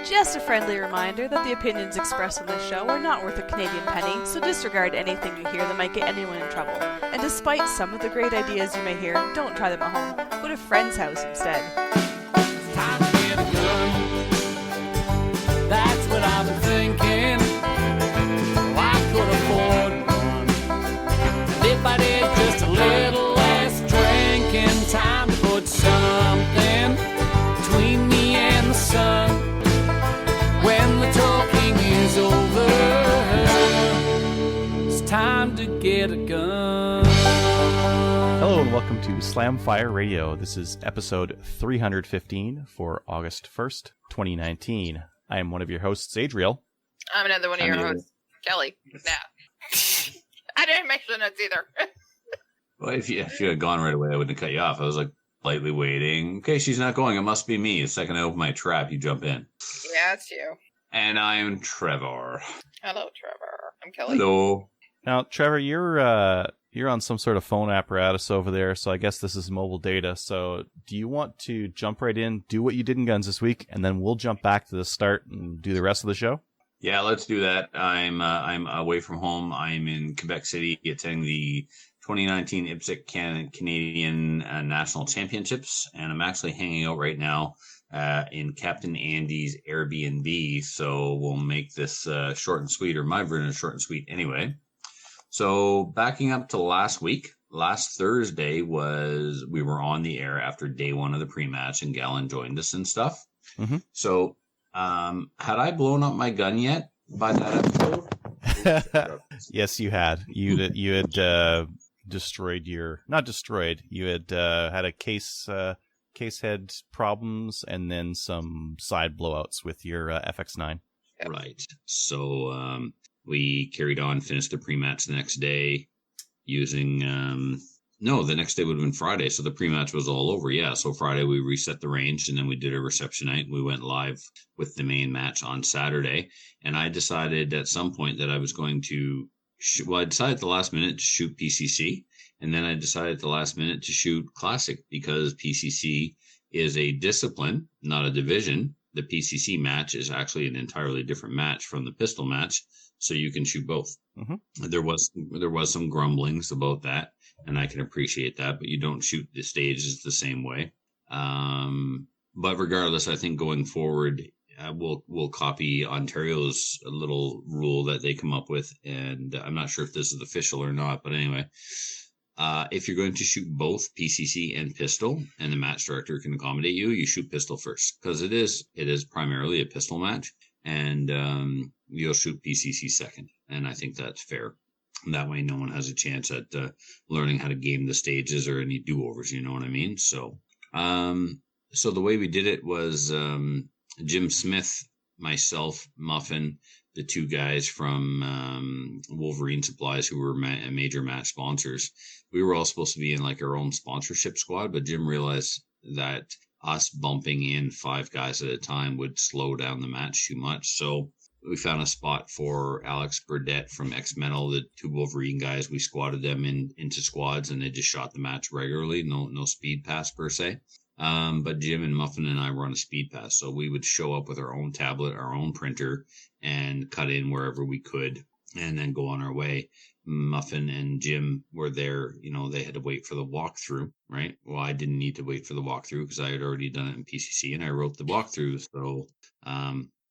Just a friendly reminder that the opinions expressed on this show are not worth a Canadian penny, so disregard anything you hear that might get anyone in trouble. And despite some of the great ideas you may hear, don't try them at home. Go to a friend's house instead. It's time to get a gun. That's what I've been thinking. Well, I could afford one. And if I did just a little less drinking, time to put something between me and the sun. When the talking is over, it's time to get a gun. Hello and welcome to Slamfire Radio. This is episode 315 for August 1st, 2019. I am one of your hosts, Adriel. I'm another one of your hosts, Kelly. Nah. I didn't mention it either. Well, if you had gone right away, I wouldn't have cut you off. I was like lightly waiting. Okay, she's not going. It must be me. The second I open my trap, you jump in. Yeah, it's you. And I'm Trevor. Hello, Trevor. I'm Kelly. Hello. Now, Trevor, you're on some sort of phone apparatus over there, so I guess this is mobile data. So do you want to jump right in, do what you did in Guns this week, and then we'll jump back to the start and do the rest of the show? Yeah, let's do that. I'm away from home. I'm in Quebec City attending the 2019 IPSC Canadian National Championships, and I'm actually hanging out right now in Captain Andy's Airbnb. So we'll make this short and sweet, or my version of short and sweet anyway. So backing up to last week, last Thursday we were on the air after day one of the pre-match, and Gallon joined us and stuff. Mm-hmm. So had I blown up my gun yet by that episode? Yes, you had. You had destroyed you had had a case head problems and then some side blowouts with your FX9. Right. So we carried on, finished the pre-match the next day using the next day would have been Friday, so the pre-match was all over. Yeah, so Friday we reset the range, and then we did a reception night. We went live with the main match on Saturday, and I decided at some point that I was going to I decided at the last minute to shoot PCC, and then I decided at the last minute to shoot Classic, because PCC is a discipline, not a division. The PCC match is actually an entirely different match from the pistol match, so you can shoot both. Mm-hmm. There was some grumblings about that, and I can appreciate that, but you don't shoot the stages the same way. But regardless, I think going forward, we'll copy Ontario's little rule that they come up with, and I'm not sure if this is official or not, but anyway, if you're going to shoot both PCC and pistol, and the match director can accommodate you, you shoot pistol first, because it is primarily a pistol match, and you'll shoot PCC second, and I think that's fair. That way, no one has a chance at learning how to game the stages or any do-overs. You know what I mean? So, so the way we did it was Jim Smith, myself, Muffin, the two guys from Wolverine Supplies, who were major match sponsors. We were all supposed to be in like our own sponsorship squad, but Jim realized that us bumping in 5 guys at a time would slow down the match too much. So we found a spot for Alex Burdett from X-Mental, the 2 Wolverine guys. We squatted them into squads, and they just shot the match regularly. No speed pass per se. But Jim and Muffin and I were on a speed pass, so we would show up with our own tablet, our own printer, and cut in wherever we could, and then go on our way. Muffin and Jim were there, they had to wait for the walkthrough, right? Well, I didn't need to wait for the walkthrough because I had already done it in PCC, and I wrote the walkthrough, so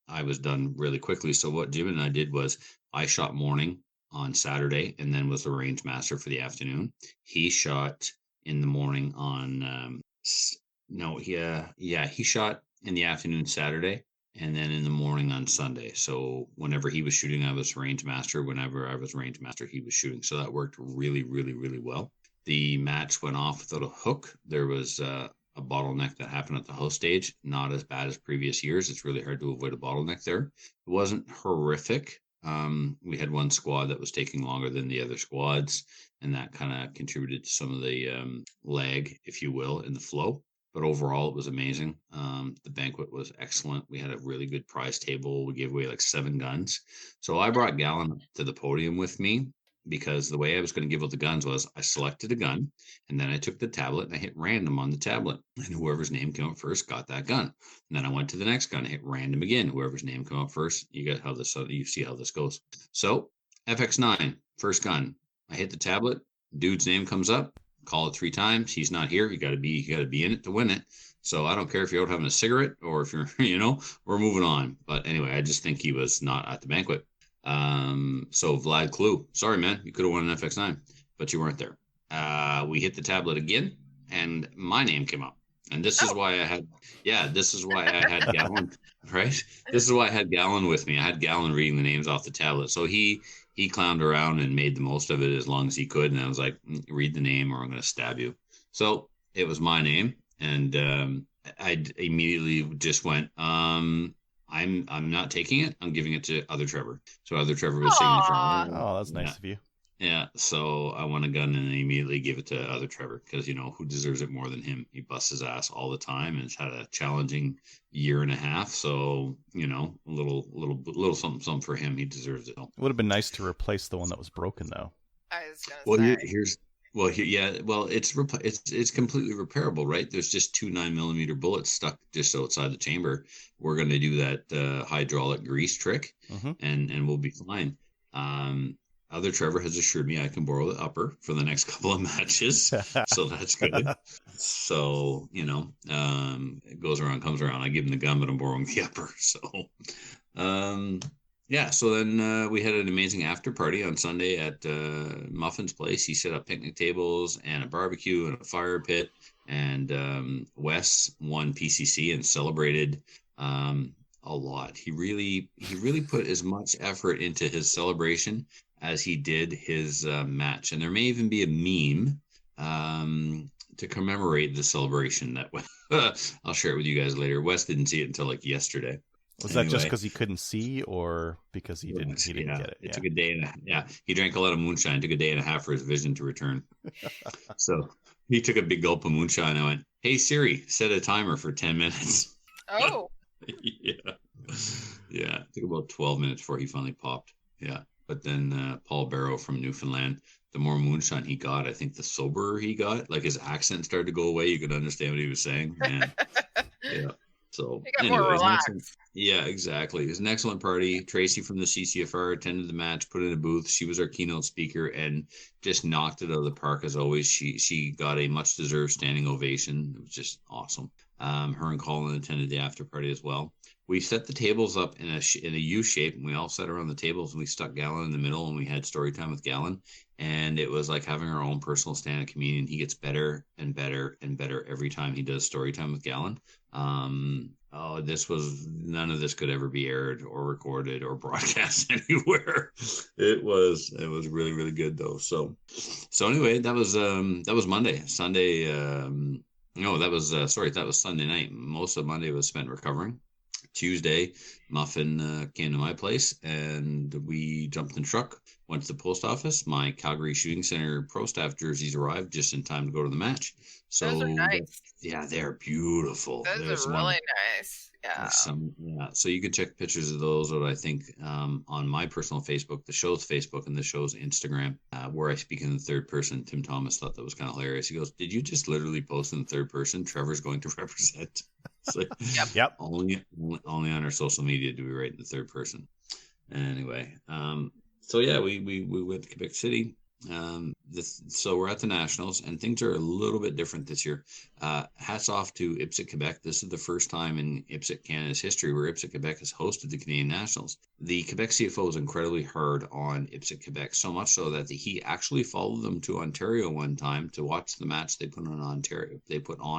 I was done really quickly. So what Jim and I did was I shot morning on Saturday, and then was the range master for the afternoon. He shot in the morning on he shot in the afternoon Saturday, and then in the morning on Sunday. So whenever he was shooting, I was range master. Whenever I was range master, he was shooting. So that worked really, really, really well. The match went off without a hook. There was a bottleneck that happened at the host stage. Not as bad as previous years. It's really hard to avoid a bottleneck there. It wasn't horrific. We had one squad that was taking longer than the other squads, and that kind of contributed to some of the lag, if you will, in the flow. But overall, it was amazing. The banquet was excellent. We had a really good prize table. We gave away like 7 guns. So I brought Gallon to the podium with me, because the way I was going to give out the guns was I selected a gun, and then I took the tablet and I hit random on the tablet, and whoever's name came up first got that gun. And then I went to the next gun, and hit random again. Whoever's name came up first, you got how this. You see how this goes. So FX9, first gun. I hit the tablet. Dude's name comes up. Call it 3 times. He's not here. You got to be in it to win it. So I don't care if you're out having a cigarette or if you're, we're moving on. But anyway, I just think he was not at the banquet. So Vlad Clue, sorry, man, you could have won an FX9, but you weren't there. We hit the tablet again, and my name came up. And this is why I had Gallon, right? This is why I had Gallon with me. I had Gallon reading the names off the tablet. So he clowned around and made the most of it as long as he could. And I was like, read the name or I'm going to stab you. So it was my name. And I immediately just went, I'm not taking it. I'm giving it to other Trevor. So other Trevor was sitting in front of me. Oh, that's nice of you. Yeah. So I won a gun and I immediately give it to other Trevor because, who deserves it more than him? He busts his ass all the time and has had a challenging year and a half. So, a little something for him. He deserves it. It would have been nice to replace the one that was broken, though. I was going to say. It's completely repairable, right? There's just 2 9mm bullets stuck just outside the chamber. We're going to do that hydraulic grease trick, and we'll be fine. Other Trevor has assured me I can borrow the upper for the next couple of matches, so that's good. So it goes around, comes around. I give him the gun, but I'm borrowing the upper. So, yeah. So then we had an amazing after party on Sunday at Muffin's place. He set up picnic tables and a barbecue and a fire pit. And Wes won PCC and celebrated a lot. He really put as much effort into his celebration as he did his match. And there may even be a meme to commemorate the celebration that I'll share it with you guys later. Wes didn't see it until like yesterday. Was that just because he couldn't see, or because he didn't get it? It took a day he drank a lot of moonshine. It took a day and a half for his vision to return. So he took a big gulp of moonshine. I went, "Hey Siri, set a timer for 10 minutes." Oh. Yeah. It took about 12 minutes before he finally popped. Yeah. But then Paul Barrow from Newfoundland, the more moonshine he got, I think the soberer he got, like his accent started to go away. You could understand what he was saying. And, yeah. So he got more relaxed. Yeah, exactly. It was an excellent party. Tracy from the CCFR attended the match, put in a booth. She was our keynote speaker and just knocked it out of the park as always. She got a much deserved standing ovation. It was just awesome. Her and Colin attended the after party as well. We set the tables up in a U shape, and we all sat around the tables, and we stuck Gallon in the middle, and we had story time with Gallon, and it was like having our own personal stand-up comedian. He gets better and better and better every time he does story time with Gallon. None of this could ever be aired or recorded or broadcast anywhere. It was really, really good though. So anyway, that was Monday. Sunday, that was Sunday night. Most of Monday was spent recovering. Tuesday, Muffin came to my place and we jumped in the truck, went to the post office. My Calgary Shooting Center pro staff jerseys arrived just in time to go to the match. So those are nice. Yeah, they're beautiful. Those are really nice. Yeah. So you can check pictures of those out, I think, on my personal Facebook, the show's Facebook, and the show's Instagram, where I speak in the third person. Tim Thomas thought that was kind of hilarious. He goes, "Did you just literally post in the third person? Trevor's going to represent." It's like, Yep. Only on our social media do we write in the third person. Anyway, so yeah, we went to Quebec City. So we're at the Nationals, and things are a little bit different this year. Hats off to IPSC Quebec. This is the first time in IPSC Canada's history where IPSC Quebec has hosted the Canadian Nationals. The Quebec CFO is incredibly hard on IPSC Quebec, so much so that he actually followed them to Ontario one time to watch the match they put on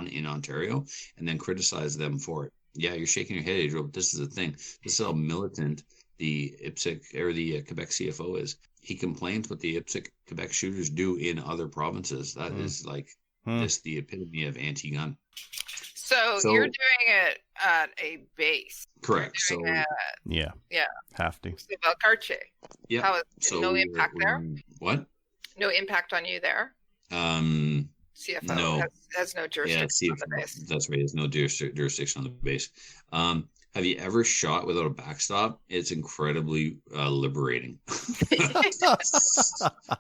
in Ontario, and then criticized them for it. Yeah, you're shaking your head, Adriel, but this is the thing. This is how militant the IPSC or the Quebec CFO is. He complains what the IPSC Quebec shooters do in other provinces. That is like just the epitome of anti-gun. So you're doing it at a base. Correct. So yeah, have to. Valcartier. Yeah. How is no impact there? What? No impact on you there. CFO has no jurisdiction on the base. That's right. There's no jurisdiction on the base. Have you ever shot without a backstop? It's incredibly liberating.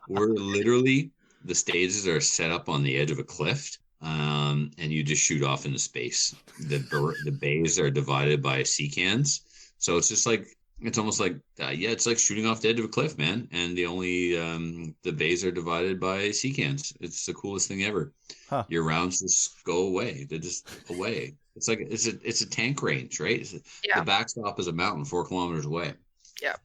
We're literally, the stages are set up on the edge of a cliff, and you just shoot off into space. The bays are divided by sea cans, so it's just like, it's almost like it's like shooting off the edge of a cliff, man. And the only the bays are divided by sea cans. It's the coolest thing ever. Huh. Your rounds just go away. They're just away. It's like it's a tank range, right? The backstop is a mountain 4 kilometers away. Yeah.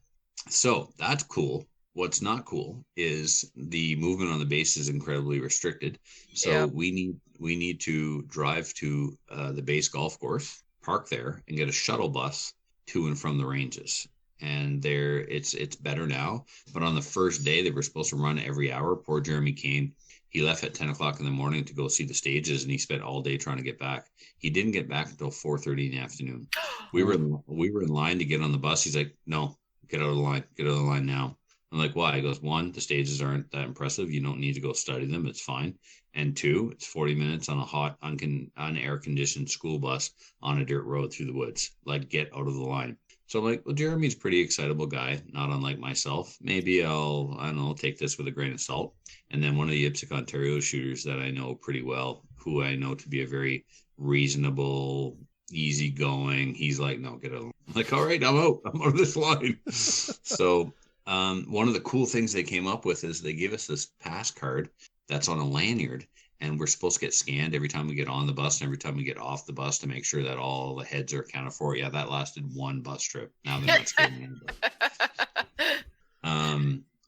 So that's cool. What's not cool is the movement on the base is incredibly restricted. So we need to drive to the base golf course, park there, and get a shuttle bus to and from the ranges. And it's better now. But on the first day, they were supposed to run every hour. Poor Jeremy Kane, he left at 10 o'clock in the morning to go see the stages, and he spent all day trying to get back. He didn't get back until 4:30 in the afternoon. We were in line to get on the bus. He's like, no, get out of the line. Get out of the line now. I'm like, why? He goes, 1, the stages aren't that impressive. You don't need to go study them. It's fine. And 2, it's 40 minutes on a hot, unair-conditioned school bus on a dirt road through the woods. Like, get out of the line. So I'm like, well, Jeremy's a pretty excitable guy, not unlike myself. Maybe I'll, I don't know, take this with a grain of salt. And then one of the IPSC Ontario shooters that I know pretty well, who I know to be a very reasonable, easygoing, he's like, no, get out. I'm like, all right, I'm out of this line. So one of the cool things they came up with is they give us this pass card that's on a lanyard, and we're supposed to get scanned every time we get on the bus and every time we get off the bus to make sure that all the heads are accounted for. Yeah, that lasted 1 bus trip. Now they're not scanning anybody.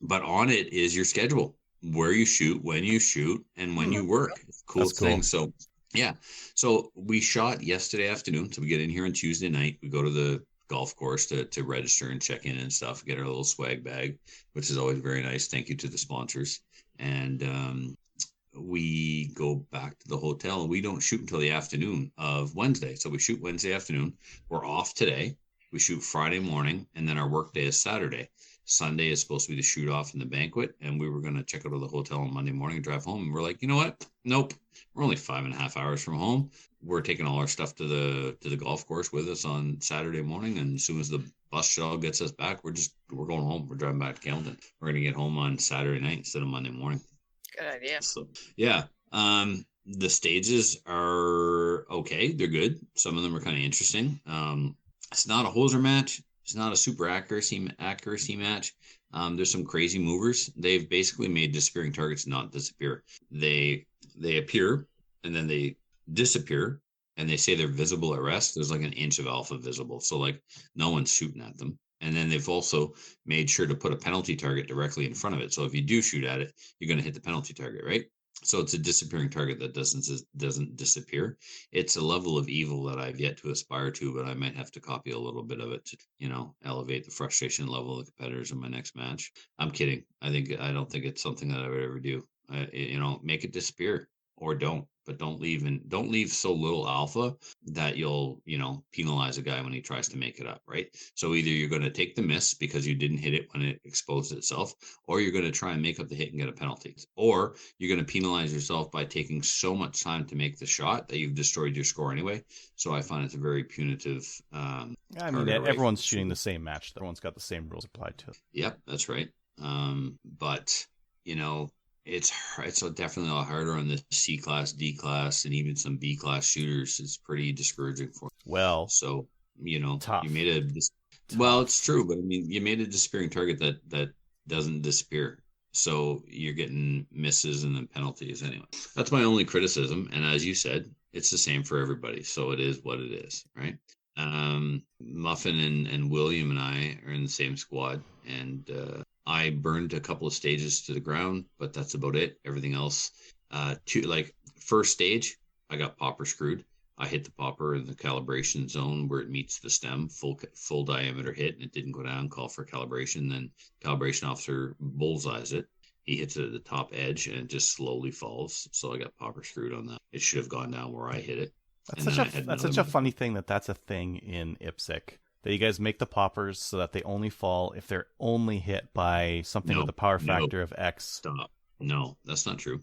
But on it is your schedule, where you shoot, when you shoot, and when you work. It's a cool thing. So yeah, so we shot yesterday afternoon. So we get in here on Tuesday night. We go to the golf course to register and check in and stuff, get our little swag bag, which is always very nice. Thank you to the sponsors. And we go back to the hotel, and we don't shoot until the afternoon of Wednesday. So we shoot Wednesday afternoon. We're off today. We shoot Friday morning, and then our work day is Saturday. Sunday is supposed to be the shoot off in the banquet, and we were going to check out of the hotel on Monday morning and drive home. And we're like, you know what? Nope. We're only 5.5 hours from home. We're taking all our stuff to the golf course with us on Saturday morning, and as soon as the bus shuttle gets us back, we're going home. We're driving back to Kelton. We're going to get home on Saturday night instead of Monday morning. Good idea. So yeah, the stages are okay. They're good. Some of them are kind of interesting. It's not a hoser match. It's not a super accuracy match. There's some crazy movers. They've basically made disappearing targets not disappear. They appear and then they disappear, and they say they're visible at rest. There's like an inch of alpha visible, so like no one's shooting at them. And then they've also made sure to put a penalty target directly in front of it. So if you do shoot at it, you're going to hit the penalty target, right? So it's a disappearing target that doesn't disappear. It's a level of evil that I've yet to aspire to, but I might have to copy a little bit of it to, elevate the frustration level of the competitors in my next match. I'm kidding. I don't think it's something that I would ever do. Make it disappear or don't. But don't leave so little alpha that you'll, penalize a guy when he tries to make it up, right? So either you're going to take the miss because you didn't hit it when it exposed itself, or you're going to try and make up the hit and get a penalty, or you're going to penalize yourself by taking so much time to make the shot that you've destroyed your score anyway. So I find it's a very punitive. Everyone's shooting the same match. Everyone's got the same rules applied to it. Yep, that's right. But it's definitely a lot harder on the C class, D class, and even some B class shooters. It's pretty discouraging for them. Well, so tough. You made well, it's true, but I mean, you made a disappearing target that doesn't disappear. So you're getting misses and then penalties anyway. That's my only criticism. And as you said, it's the same for everybody. So it is what it is, right? Muffin and William and I are in the same squad, and I burned a couple of stages to the ground, but that's about it. Everything else, first stage, I got popper screwed. I hit the popper in the calibration zone where it meets the stem, full diameter hit, and it didn't go down. Call for calibration. Then calibration officer bullseyes it. He hits it at the top edge, and it just slowly falls. So I got popper screwed on that. It should have gone down where I hit it. That's such a funny thing that's a thing in IPSC. That you guys make the poppers so that they only fall if they're only hit by something with a power factor of X. Stop. No, that's not true.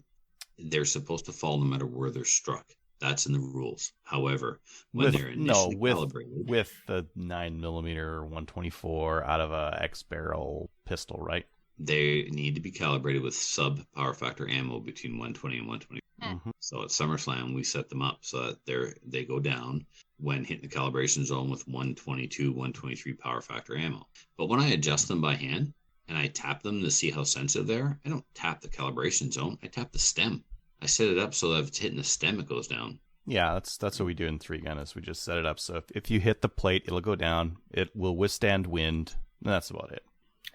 They're supposed to fall no matter where they're struck. That's in the rules. However, when they're initially calibrated, with the 9mm 124 out of a X barrel pistol, right? They need to be calibrated with sub power factor ammo between 120 and 120. Mm-hmm. So at SummerSlam, we set them up so that they go down when hitting the calibration zone with 122, 123 power factor ammo. But when I adjust them by hand and I tap them to see how sensitive they are, I don't tap the calibration zone. I tap the stem. I set it up so that if it's hitting the stem, it goes down. Yeah, that's what we do in 3-gun is we just set it up so if you hit the plate, it'll go down. It will withstand wind. And that's about it.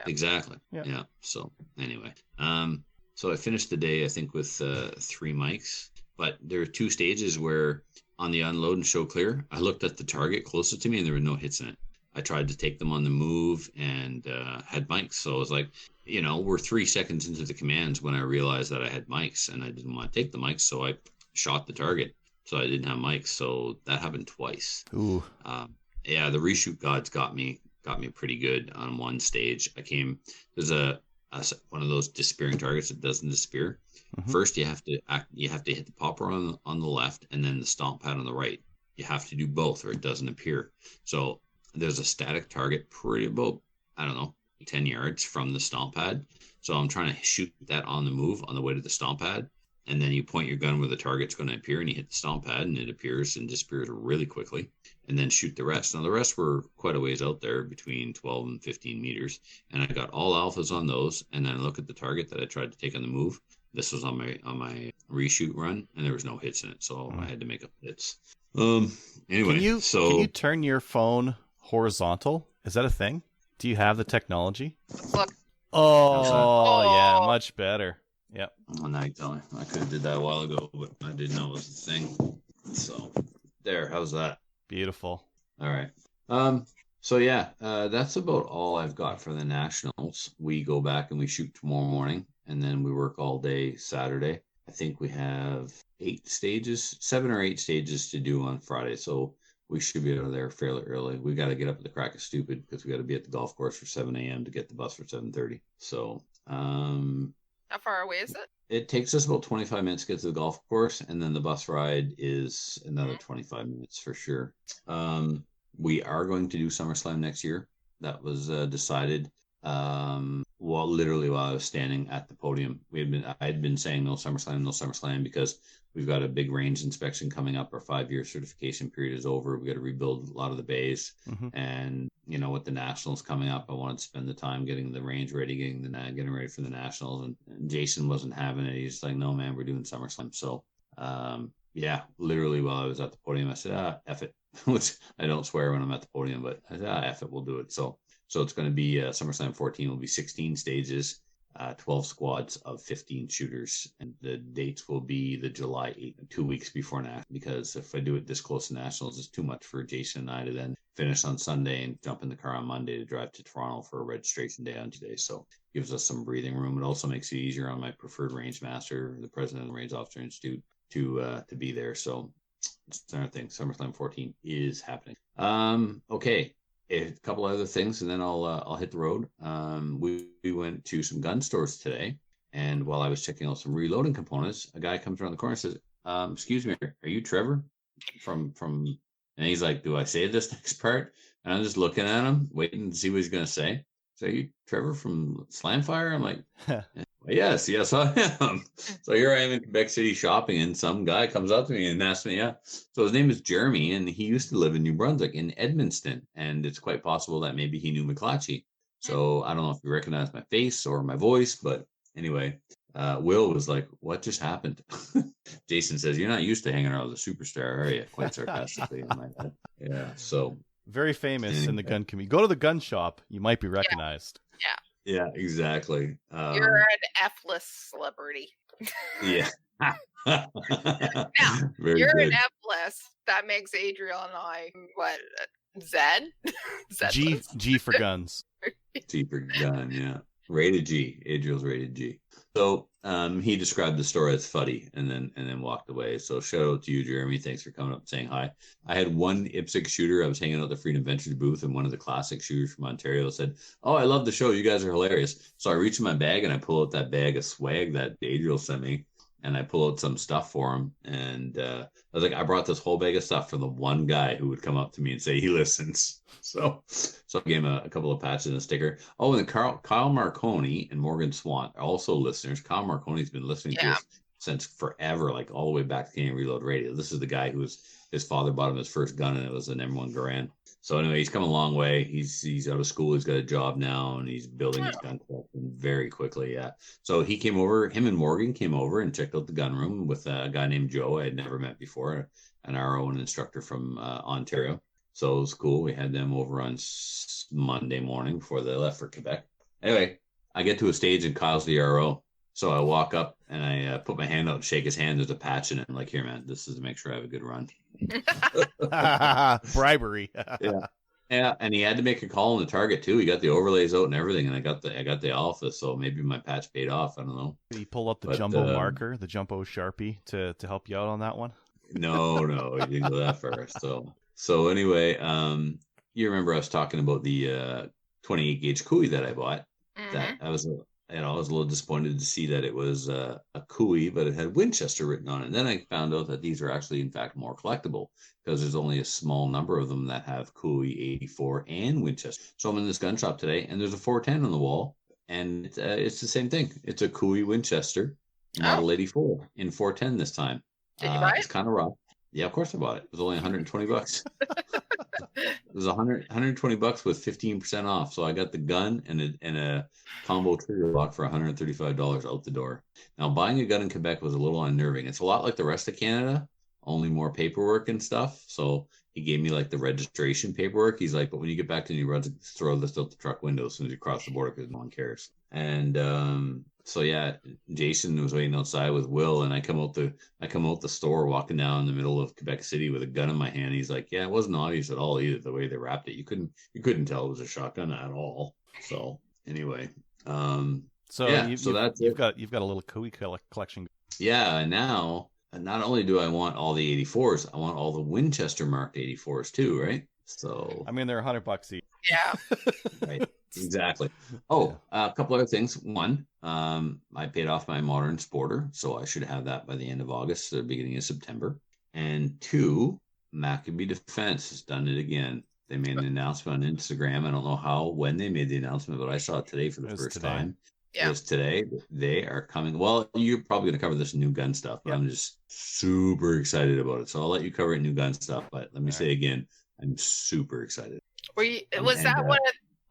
Exactly. Yeah. Yeah. So anyway, so I finished the day, I think, with 3 mics. But there were 2 stages where on the unload and show clear, I looked at the target closest to me and there were no hits in it. I tried to take them on the move and had mics. So I was like, we're 3 seconds into the commands when I realized that I had mics and I didn't want to take the mics. So I shot the target. So I didn't have mics. So that happened twice. Ooh. Yeah, the reshoot gods got me pretty good on one stage. There's one of those disappearing targets that doesn't disappear. Mm-hmm. First, you have to hit the popper on the left and then the stomp pad on the right. You have to do both or it doesn't appear. So there's a static target pretty about, 10 yards from the stomp pad. So I'm trying to shoot that on the move on the way to the stomp pad. And then you point your gun where the target's going to appear and you hit the stomp pad and it appears and disappears really quickly. And then shoot the rest. Now the rest were quite a ways out there between 12 and 15 meters. And I got all alphas on those. And then I look at the target that I tried to take on the move. This was on my reshoot run and there was no hits in it. So I had to make up hits. Anyway, can you turn your phone horizontal? Is that a thing? Do you have the technology? Look. Oh, yeah, much better. Yep. Well, now you tell me. I could have did that a while ago, but I didn't know it was the thing. So there, how's that? Beautiful. All right. So yeah, that's about all I've got for the nationals. We go back and we shoot tomorrow morning, and then we work all day Saturday. I think we have 7 or 8 stages to do on Friday. So we should be out of there fairly early. We got to get up at the crack of stupid because we got to be at the golf course for 7 a.m. to get the bus for 7:30. So, how far away is it? It takes us about 25 minutes to get to the golf course, and then the bus ride is another 25 minutes for sure. We are going to do SummerSlam next year. That was decided. Literally while I was standing at the podium, I had been saying no SummerSlam because we've got a big range inspection coming up. Our 5-year certification period is over. We got to rebuild a lot of the bays, and with the nationals coming up, I wanted to spend the time getting the range ready, getting ready for the nationals. And Jason wasn't having it. He's like, "No, man, we're doing SummerSlam." So, literally while I was at the podium, I said, "F it," which I don't swear when I'm at the podium, but I said, "F it, we'll do it." So it's going to be SummerSlam 14 will be 16 stages, 12 squads of 15 shooters. And the dates will be the July 8th, 2 weeks before Nationals, because if I do it this close to Nationals, it's too much for Jason and I to then finish on Sunday and jump in the car on Monday to drive to Toronto for a registration day on Tuesday. So it gives us some breathing room. It also makes it easier on my preferred range master, the president of the Range Officer Institute, to be there. So it's another thing. SummerSlam 14 is happening. Okay. A couple other things, and then I'll hit the road. We went to some gun stores today, and while I was checking out some reloading components, a guy comes around the corner and says, "Excuse me, are you Trevor from?" And he's like, "Do I say this next part?" And I'm just looking at him, waiting to see what he's gonna say. So, "Are you Trevor from Slamfire?" I'm like, Yes, I am. So here I am in Quebec City shopping, and some guy comes up to me and asks me, So his name is Jeremy, and he used to live in New Brunswick in Edmundston, and it's quite possible that maybe he knew McClatchy. So I don't know if you recognize my face or my voice, but anyway, Will was like, "What just happened?" Jason says, "You're not used to hanging around with a superstar, are you?" Quite sarcastically in my head. Yeah, so. Very famous in the gun community. Go to the gun shop, you might be recognized. Yeah, exactly. You're an F-list celebrity. Yeah. Now, Very you're good. an F-list. That makes Adriel and I, what, Z? G for guns. G for gun, yeah. Rated G. Adriel's rated G. So he described the store as fuddy and then walked away. So shout out to you, Jeremy. Thanks for coming up and saying hi. I had one IPSC shooter. I was hanging out at the Freedom Ventures booth, and one of the classic shooters from Ontario said, "Oh, I love the show. You guys are hilarious." So I reach in my bag and I pull out that bag of swag that Adriel sent me. and I pull out some stuff for him. And I was like, I brought this whole bag of stuff for the one guy who would come up to me and say he listens. So I gave him a couple of patches and a sticker. Oh, and Kyle Marconi and Morgan Swan are also listeners. Kyle Marconi's been listening to us since forever, like all the way back to Canadian Reload Radio. This is the guy his father bought him his first gun, and it was an M1 Garand. So anyway, he's come a long way. He's out of school. He's got a job now, and he's building his gun collection very quickly. Yeah. So he came over. Him and Morgan came over and checked out the gun room with a guy named Joe I had never met before, an RO and instructor from Ontario. So it was cool. We had them over on Monday morning before they left for Quebec. Anyway, I get to a stage and Kyle's the RO. So I walk up and I put my hand out and shake his hand. There's a patch in it. I'm like, here, man, this is to make sure I have a good run. Bribery. Yeah, and he had to make a call on the target too. He got the overlays out and everything, and I got the alpha. So maybe my patch paid off. I don't know. Did he pull up the jumbo marker, the jumbo Sharpie to help you out on that one? No, he didn't go that far. So anyway, you remember I was talking about the 28 gauge Cooey that I bought. That I was a little disappointed to see that it was a Cooey, but it had Winchester written on it. And then I found out that these are actually, in fact, more collectible because there's only a small number of them that have Cooey 84 and Winchester. So I'm in this gun shop today, and there's a 410 on the wall, and it's the same thing. It's a Cooey Winchester Model 84 in 410 this time. Did you buy it? It's kind of rough. Yeah, of course I bought it. It was only $120. It was $120 with 15% off. So I got the gun and a combo trigger lock for $135 out the door. Now, buying a gun in Quebec was a little unnerving. It's a lot like the rest of Canada, only more paperwork and stuff. So he gave me like the registration paperwork. He's like, but when you get back to New Brunswick, throw this out the truck window as soon as you cross the border because no one cares. And so yeah, Jason was waiting outside with Will, and I come out the store walking down in the middle of Quebec City with a gun in my hand. He's like, yeah, it wasn't obvious at all either the way they wrapped it. You couldn't tell it was a shotgun at all. So anyway, that's it. You've got a little Cooey collection. Yeah, and now not only do I want all the 84s, I want all the Winchester marked 84s too, right? So I mean, they're $100 each. Yeah. Right. Exactly. Oh, a couple other things. One, I paid off my Modern Sporter, so I should have that by the end of August, the beginning of September. And two, Maccabee Defense has done it again. They made an announcement on Instagram. I don't know when they made the announcement, but I saw it today for the first time. Yeah. It was today. They are coming. Well, you're probably going to cover this new gun stuff, but I'm just super excited about it. So I'll let you cover new gun stuff. But let me say again, I'm super excited.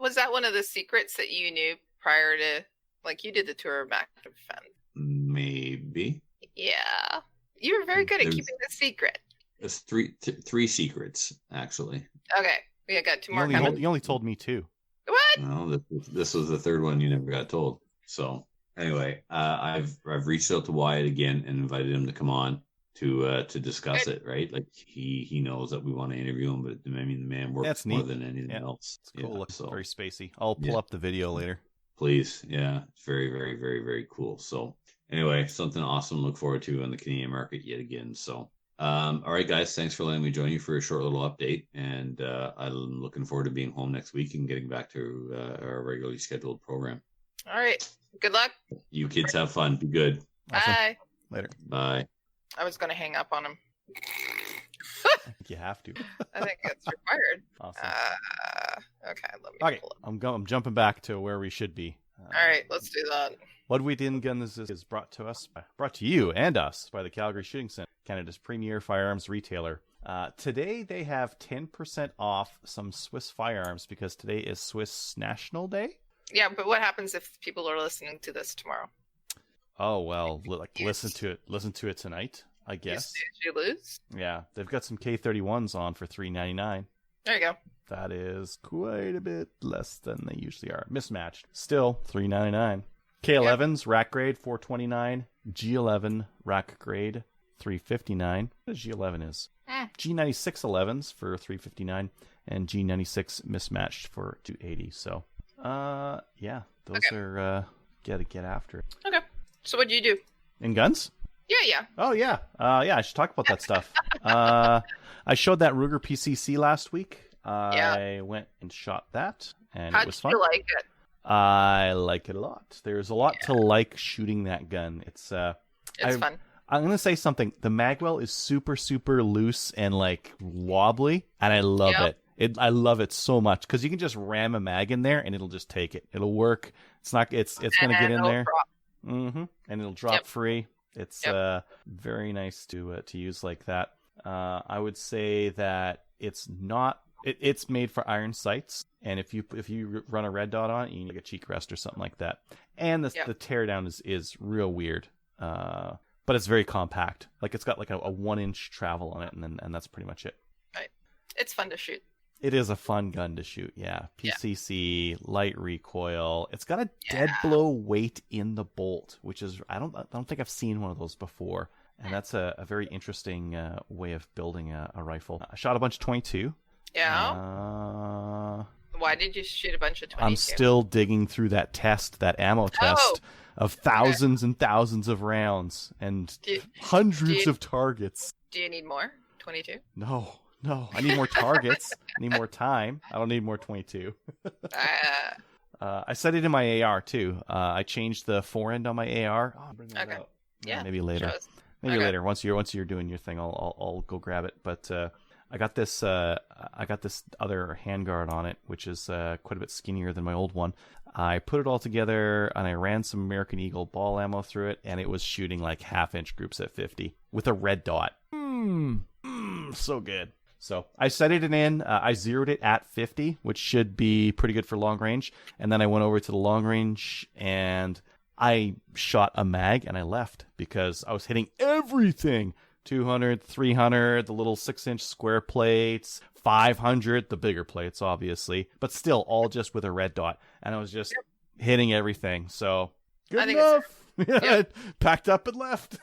Was that one of the secrets that you knew prior to, like, you did the tour of Maccabee Defense? Maybe. Yeah. You were very good at keeping the secret. There's three secrets, actually. Okay. We got two more coming. You only told me two. What? No, this was the third one you never got told. So anyway, I've reached out to Wyatt again and invited him to come on to discuss it. Right, like he knows that we want to interview him, but I mean the man works more than anything else. It's cool. Yeah, so very spacey. I'll pull up the video later. Please, yeah, it's very, very, very, very cool. So anyway, something awesome to look forward to on the Canadian market yet again. So. All right, guys, thanks for letting me join you for a short little update. And I'm looking forward to being home next week and getting back to our regularly scheduled program. All right. Good luck. You kids have fun. Be good. Awesome. Bye. Later. Bye. I was going to hang up on him. You have to. I think it's required. Awesome. Okay, let me Okay, pull up. I'm jumping back to where we should be. All right, let's do that. What We Did in Guns is brought to you and us by the Calgary Shooting Center, Canada's premier firearms retailer. Today they have 10% off some Swiss firearms because today is Swiss National Day. Yeah, but what happens if people are listening to this tomorrow? Oh well, listen to it tonight, I guess. You lose. Yeah, they've got some K31s on for $3.99. There you go. That is quite a bit less than they usually are. Mismatched. Still $3.99. K11s, rack grade, $4.29. G11, rack grade, $3.59. What G11 is? G96 11s for $3.59 and G96 mismatched for $2.80. So, yeah, those are get after it. Okay. So what do you do? In guns? Yeah. Oh yeah, I should talk about that stuff. I showed that Ruger PCC last week. I went and shot that, and it was fun. How'd you like it? I like it a lot. There's a lot to like shooting that gun. It's It's fun. I'm going to say something. The magwell is super, super loose and like wobbly, and I love it. I love it so much because you can just ram a mag in there and it'll just take it. It'll work. It's going to get in there. And it'll drop free. It's very nice to use like that. I would say that it's not. It's made for iron sights, and if you run a red dot on it, you need like a cheek rest or something like that. And the teardown is real weird. But it's very compact. Like it's got like a 1-inch travel on it, and that's pretty much it. Right. It's fun to shoot. It is a fun gun to shoot. Yeah. PCC, light recoil. It's got a dead blow weight in the bolt, which is I don't think I've seen one of those before, and that's a very interesting way of building a rifle. I shot a bunch of 22. Yeah. Why did you shoot a bunch of 22? I'm still digging through that ammo test. Of thousands and thousands of rounds and hundreds of targets. Do you need more? 22? No. I need more targets. I need more time. I don't need more 22. I set it in my AR too. I changed the forend on my AR. Oh, I'll bring that out. Yeah, maybe later. Maybe later. Once you're doing your thing, I'll go grab it. But I got this other handguard on it, which is quite a bit skinnier than my old one. I put it all together and I ran some American Eagle ball ammo through it, and it was shooting like 1/2-inch groups at 50 with a red dot. So good. So I set it in. I zeroed it at 50, which should be pretty good for long range. And then I went over to the long range and I shot a mag and I left because I was hitting everything. 200, 300, the little 6-inch square plates, 500, the bigger plates, obviously, but still all just with a red dot. And I was just hitting everything. So good enough. Packed up and left.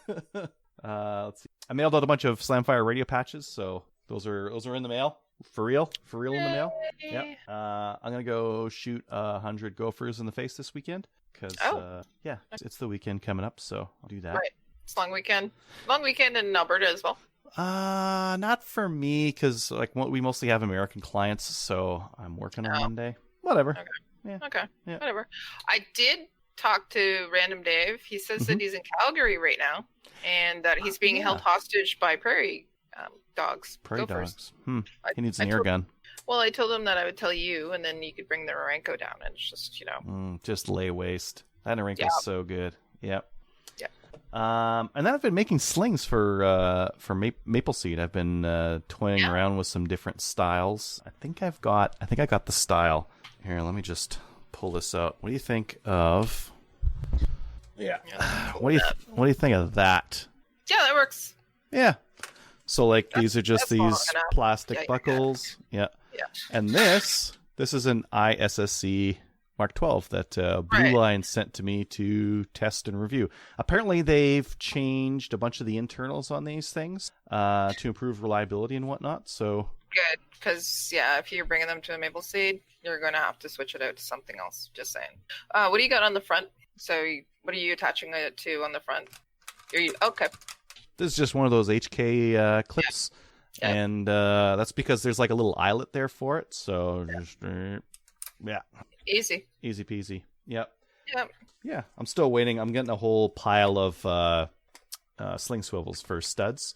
Let's see. I mailed out a bunch of Slamfire radio patches. So those are in the mail. For real in the mail. Yeah. I'm going to go shoot 100 gophers in the face this weekend. Because, it's the weekend coming up. So I'll do that. Right. It's long weekend. Long weekend in Alberta as well. Not for me, because like we mostly have American clients, so I'm working on Monday. Whatever. Okay. Whatever. I did talk to Random Dave. He says that he's in Calgary right now, and that he's being held hostage by prairie dogs. Prairie dogs. He needs an air gun. Well, I told him that I would tell you, and then you could bring the Norenko down, and it's just just lay waste. That Norenko's so good. Yep. Yeah. And then I've been making slings for maple seed. I've been toying around with some different styles. I think I got the style. Here, let me just pull this out. What do you think of? Yeah. What do you think of that? Yeah, that works. Yeah. So like these are just these plastic buckles. Yeah. And this is an IPSC Mark 12 that Blue Line sent to me to test and review. Apparently, they've changed a bunch of the internals on these things to improve reliability and whatnot. So good, because if you're bringing them to a maple seed, you're going to have to switch it out to something else. Just saying. What do you got on the front? So, what are you attaching it to on the front? Okay. This is just one of those HK clips, and that's because there's like a little eyelet there for it. So just easy peasy. Yep. Yeah, I'm still waiting. I'm getting a whole pile of sling swivels for studs.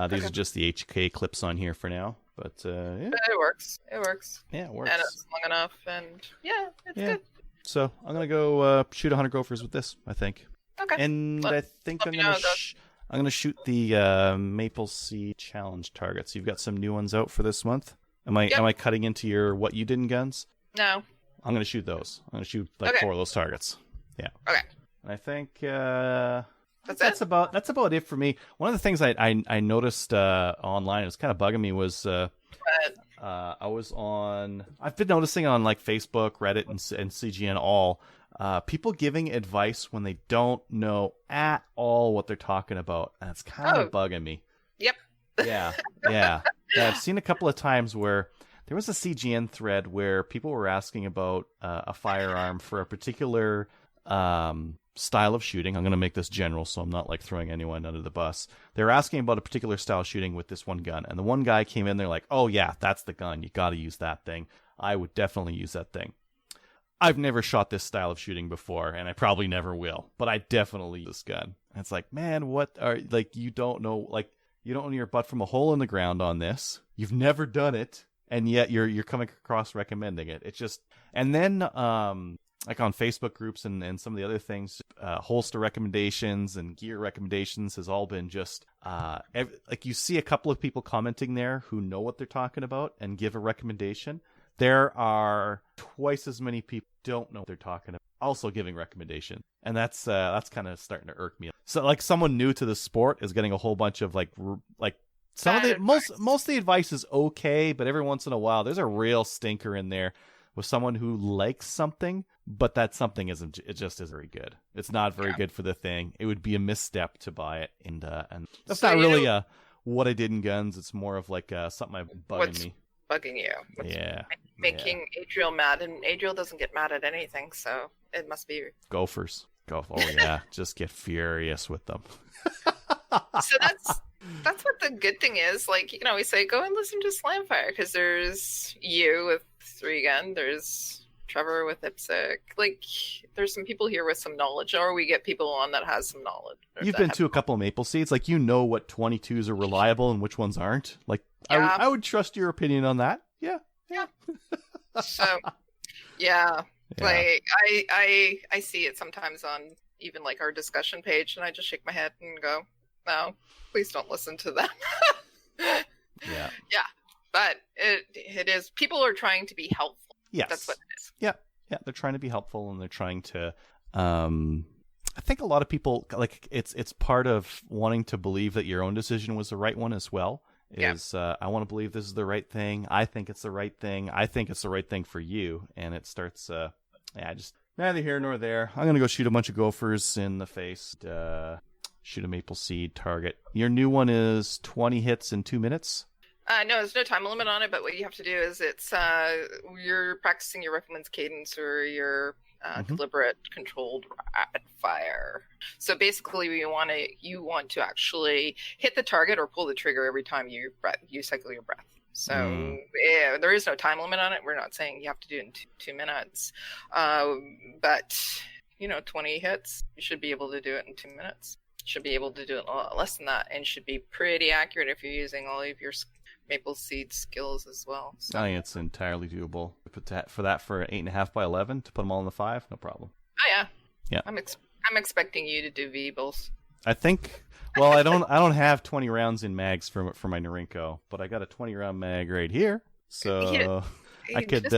These are just the HK clips on here for now, but it works. Yeah, it works. And it's long enough, and it's good. So I'm gonna go shoot 100 gophers with this, I think. Okay. And I think I'm gonna shoot the Maple Seed Challenge targets. You've got some new ones out for this month. Am I cutting into your what you did in guns? No. I'm going to shoot those. I'm going to shoot like 4 of those targets. Yeah. Okay. I think that's about it for me. One of the things I noticed online, it was kind of bugging me, was I've been noticing on like Facebook, Reddit, and CGN all, people giving advice when they don't know at all what they're talking about. And it's kind of bugging me. Yep. Yeah. I've seen a couple of times where there was a CGN thread where people were asking about a firearm for a particular style of shooting. I'm going to make this general, so I'm not like throwing anyone under the bus. They were asking about a particular style of shooting with this one gun, and the one guy came in there like, "Oh yeah, that's the gun. You got to use that thing. I would definitely use that thing." I've never shot this style of shooting before, and I probably never will, but I definitely use this gun. And it's like, man, what are like you don't know your butt from a hole in the ground on this. You've never done it, and yet you're coming across recommending it. It's just, and then like on Facebook groups and some of the other things, holster recommendations and gear recommendations has all been just like you see a couple of people commenting there who know what they're talking about and give a recommendation. There are twice as many people who don't know what they're talking about also giving recommendation, and that's kind of starting to irk me. So like someone new to the sport is getting a whole bunch of like some of the most of the advice is okay, but every once in a while there's a real stinker in there with someone who likes something, but that something just isn't very good. It's not very good for the thing. It would be a misstep to buy it, and that's not really what I did in guns. It's more of like something bugging me. Bugging you. Making Adriel mad, and Adriel doesn't get mad at anything, so it must be Gophers. Oh yeah, just get furious with them. So that's what the good thing is. Like, we say go and listen to Slamfire, because there's you with 3-gun, there's Trevor with IPSC. Like, there's some people here with some knowledge, or we get people on that has some knowledge. You've been to a couple of Maple Seeds, like what 22s are reliable and which ones aren't. Like, yeah. I would trust your opinion on that. Yeah. So, yeah. Like I see it sometimes on even like our discussion page, and I just shake my head and go, no, please don't listen to them. Yeah. But it is, people are trying to be helpful. Yes. That's what it is. Yeah. They're trying to be helpful, and they're trying to. I think a lot of people, like, it's part of wanting to believe that your own decision was the right one as well. I want to believe this is the right thing. I think it's the right thing. I think it's the right thing for you, and it starts. Just neither here nor there. I'm gonna go shoot a bunch of gophers in the face. Shoot a maple seed target. Your new one is 20 hits in 2 minutes. No, there's no time limit on it, but what you have to do is you're practicing your rifleman's cadence or your deliberate, controlled rapid fire. So basically, you want to actually hit the target or pull the trigger every time you cycle your breath. So yeah, there is no time limit on it. We're not saying you have to do it in 2 minutes, but 20 hits, you should be able to do it in 2 minutes. Should be able to do it a lot less than that, and should be pretty accurate if you're using all of your maple seed skills as well. So. I think it's entirely doable. For 8.5 by 11 to put them all in the 5, no problem. Oh yeah. I'm expecting you to do V-bulls. I think. Well, I don't have 20 rounds in mags for my Norinco, but I got a 20 round mag right here, so I could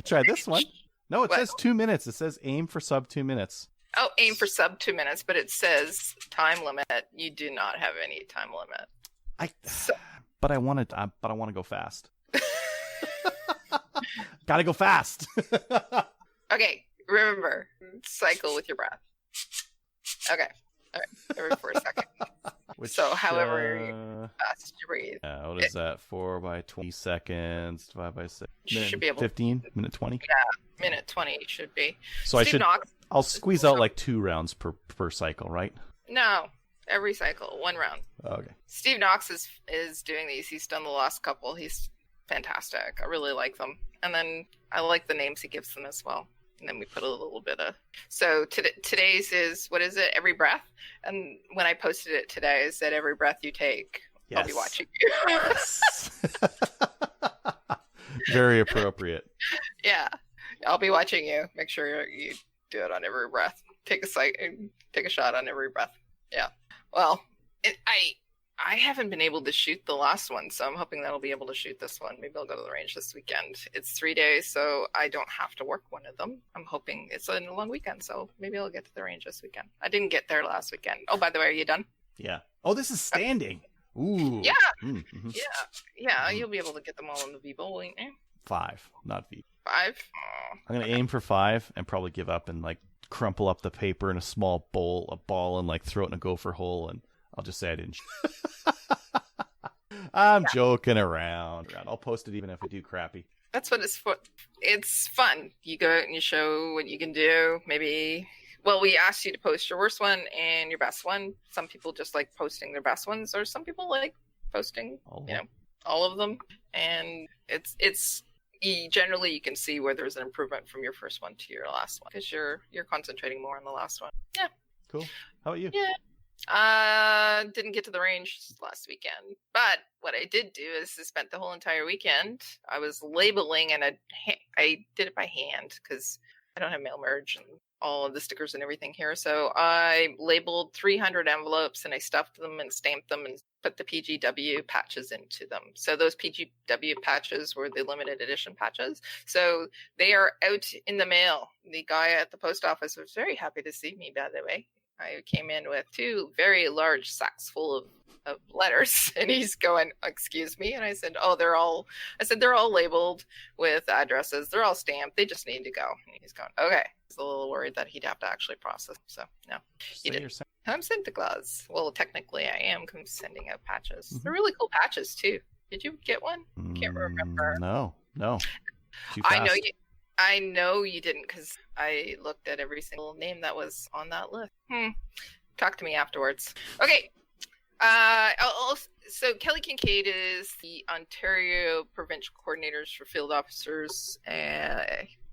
try this one. No, it says 2 minutes. It says aim for sub 2 minutes. Oh, aim for sub 2 minutes, but it says time limit. You do not have any time limit. But I want to go fast. Gotta go fast. Okay, remember, cycle with your breath. Okay, all right, every 4 seconds. So, however fast you breathe. What is that? 4 by 20 seconds, 5 by 6. Should be able. 15, minute 20. Yeah, minute 20 should be. So I'll squeeze out like 2 rounds per cycle, right? No, every cycle, 1 round. Okay. Steve Knox is doing these. He's done the last couple. He's fantastic. I really like them. And then I like the names he gives them as well. And then we put a little bit of... So today's is, what is it? Every breath. And when I posted it today, I said, every breath you take, yes. I'll be watching you. Yes. Very appropriate. Yeah. I'll be watching you. Make sure you do it on every breath. Take a shot on every breath. Yeah. Well, I haven't been able to shoot the last one, so I'm hoping that I'll be able to shoot this one. Maybe I'll go to the range this weekend. It's 3 days, so I don't have to work one of them. I'm hoping it's a long weekend, so maybe I'll get to the range this weekend. I didn't get there last weekend. Oh, by the way, are you done? Yeah. Oh, this is standing. Ooh. Yeah. Mm-hmm. Yeah. You'll be able to get them all in the V-Bowl, won't you? 5, not V. 5? I'm going to aim for 5 and probably give up and like crumple up the paper in a small ball and like throw it in a gopher hole, and I'll just say I didn't. I'm joking around. I'll post it even if I do crappy. That's what it's for. It's fun. You go out and you show what you can do. Maybe, well, we asked you to post your worst one and your best one. Some people just like posting their best ones, or some people like posting, all of them. And it's generally you can see where there's an improvement from your first one to your last one, because you're concentrating more on the last one. Yeah. Cool. How about you? Yeah. Didn't get to the range last weekend, but what I did do is I spent the whole entire weekend. I was labeling, and I did it by hand because I don't have mail merge and all of the stickers and everything here. So I labeled 300 envelopes, and I stuffed them and stamped them and put the PGW patches into them. So those PGW patches were the limited edition patches. So they are out in the mail. The guy at the post office was very happy to see me, by the way. I came in with 2 very large sacks full of letters, and he's going, "Excuse me?" And I said, they're all labeled with addresses. They're all stamped. They just need to go. And he's going, "Okay." He's a little worried that he'd have to actually process. So no, he didn't. I'm Santa Claus. Well, technically I am sending out patches. Mm-hmm. They're really cool patches too. Did you get one? Can't remember. No. Too I fast. I know you didn't, because I looked at every single name that was on that list. Talk to me afterwards. Okay. So Kelly Kincaid is the Ontario Provincial Coordinators for Field Officers.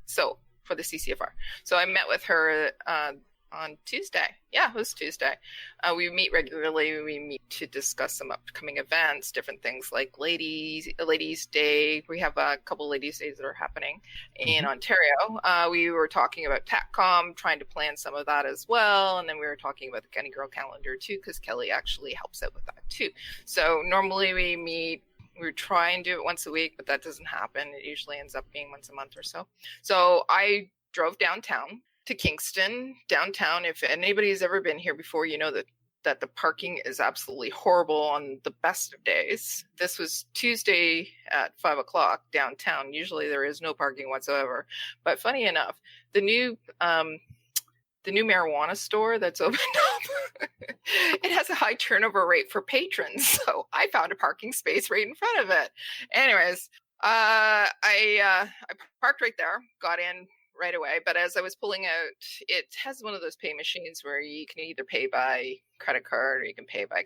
So for the CCFR. So I met with her on Tuesday. Yeah, it was Tuesday. We meet regularly. We meet to discuss some upcoming events, different things like Ladies' Day. We have a couple Ladies' Days that are happening in Ontario. We were talking about TACCOM, trying to plan some of that as well. And then we were talking about the Gunny Girl calendar too, because Kelly actually helps out with that too. So normally we meet. We try and do it once a week, but that doesn't happen. It usually ends up being once a month or so. So I drove downtown to Kingston. Downtown, if anybody's ever been here before, you know that the parking is absolutely horrible on the best of days. This was Tuesday at 5:00 downtown. Usually there is no parking whatsoever. But funny enough, the new marijuana store that's opened up, it has a high turnover rate for patrons. So I found a parking space right in front of it. Anyways, I parked right there, got in right away. But as I was pulling out, it has one of those pay machines where you can either pay by credit card or you can pay by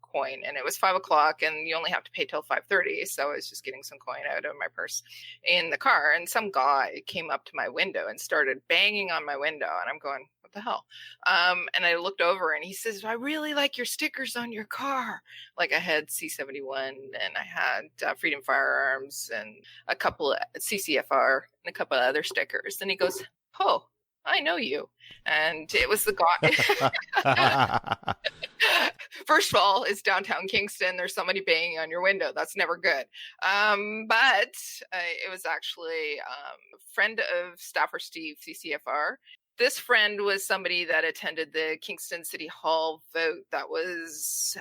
coin. And it was 5:00 and you only have to pay till 5:30. So I was just getting some coin out of my purse in the car. And some guy came up to my window and started banging on my window. And I'm going, what the hell? And I looked over and he says, "I really like your stickers on your car." Like I had C71 and I had Freedom Firearms and a couple of CCFR and a couple of other stickers. And he goes, "Oh, I know you." And it was the guy. First of all, it's downtown Kingston. There's somebody banging on your window. That's never good. But it was actually a friend of Staffer Steve, CCFR. This friend was somebody that attended the Kingston City Hall vote that was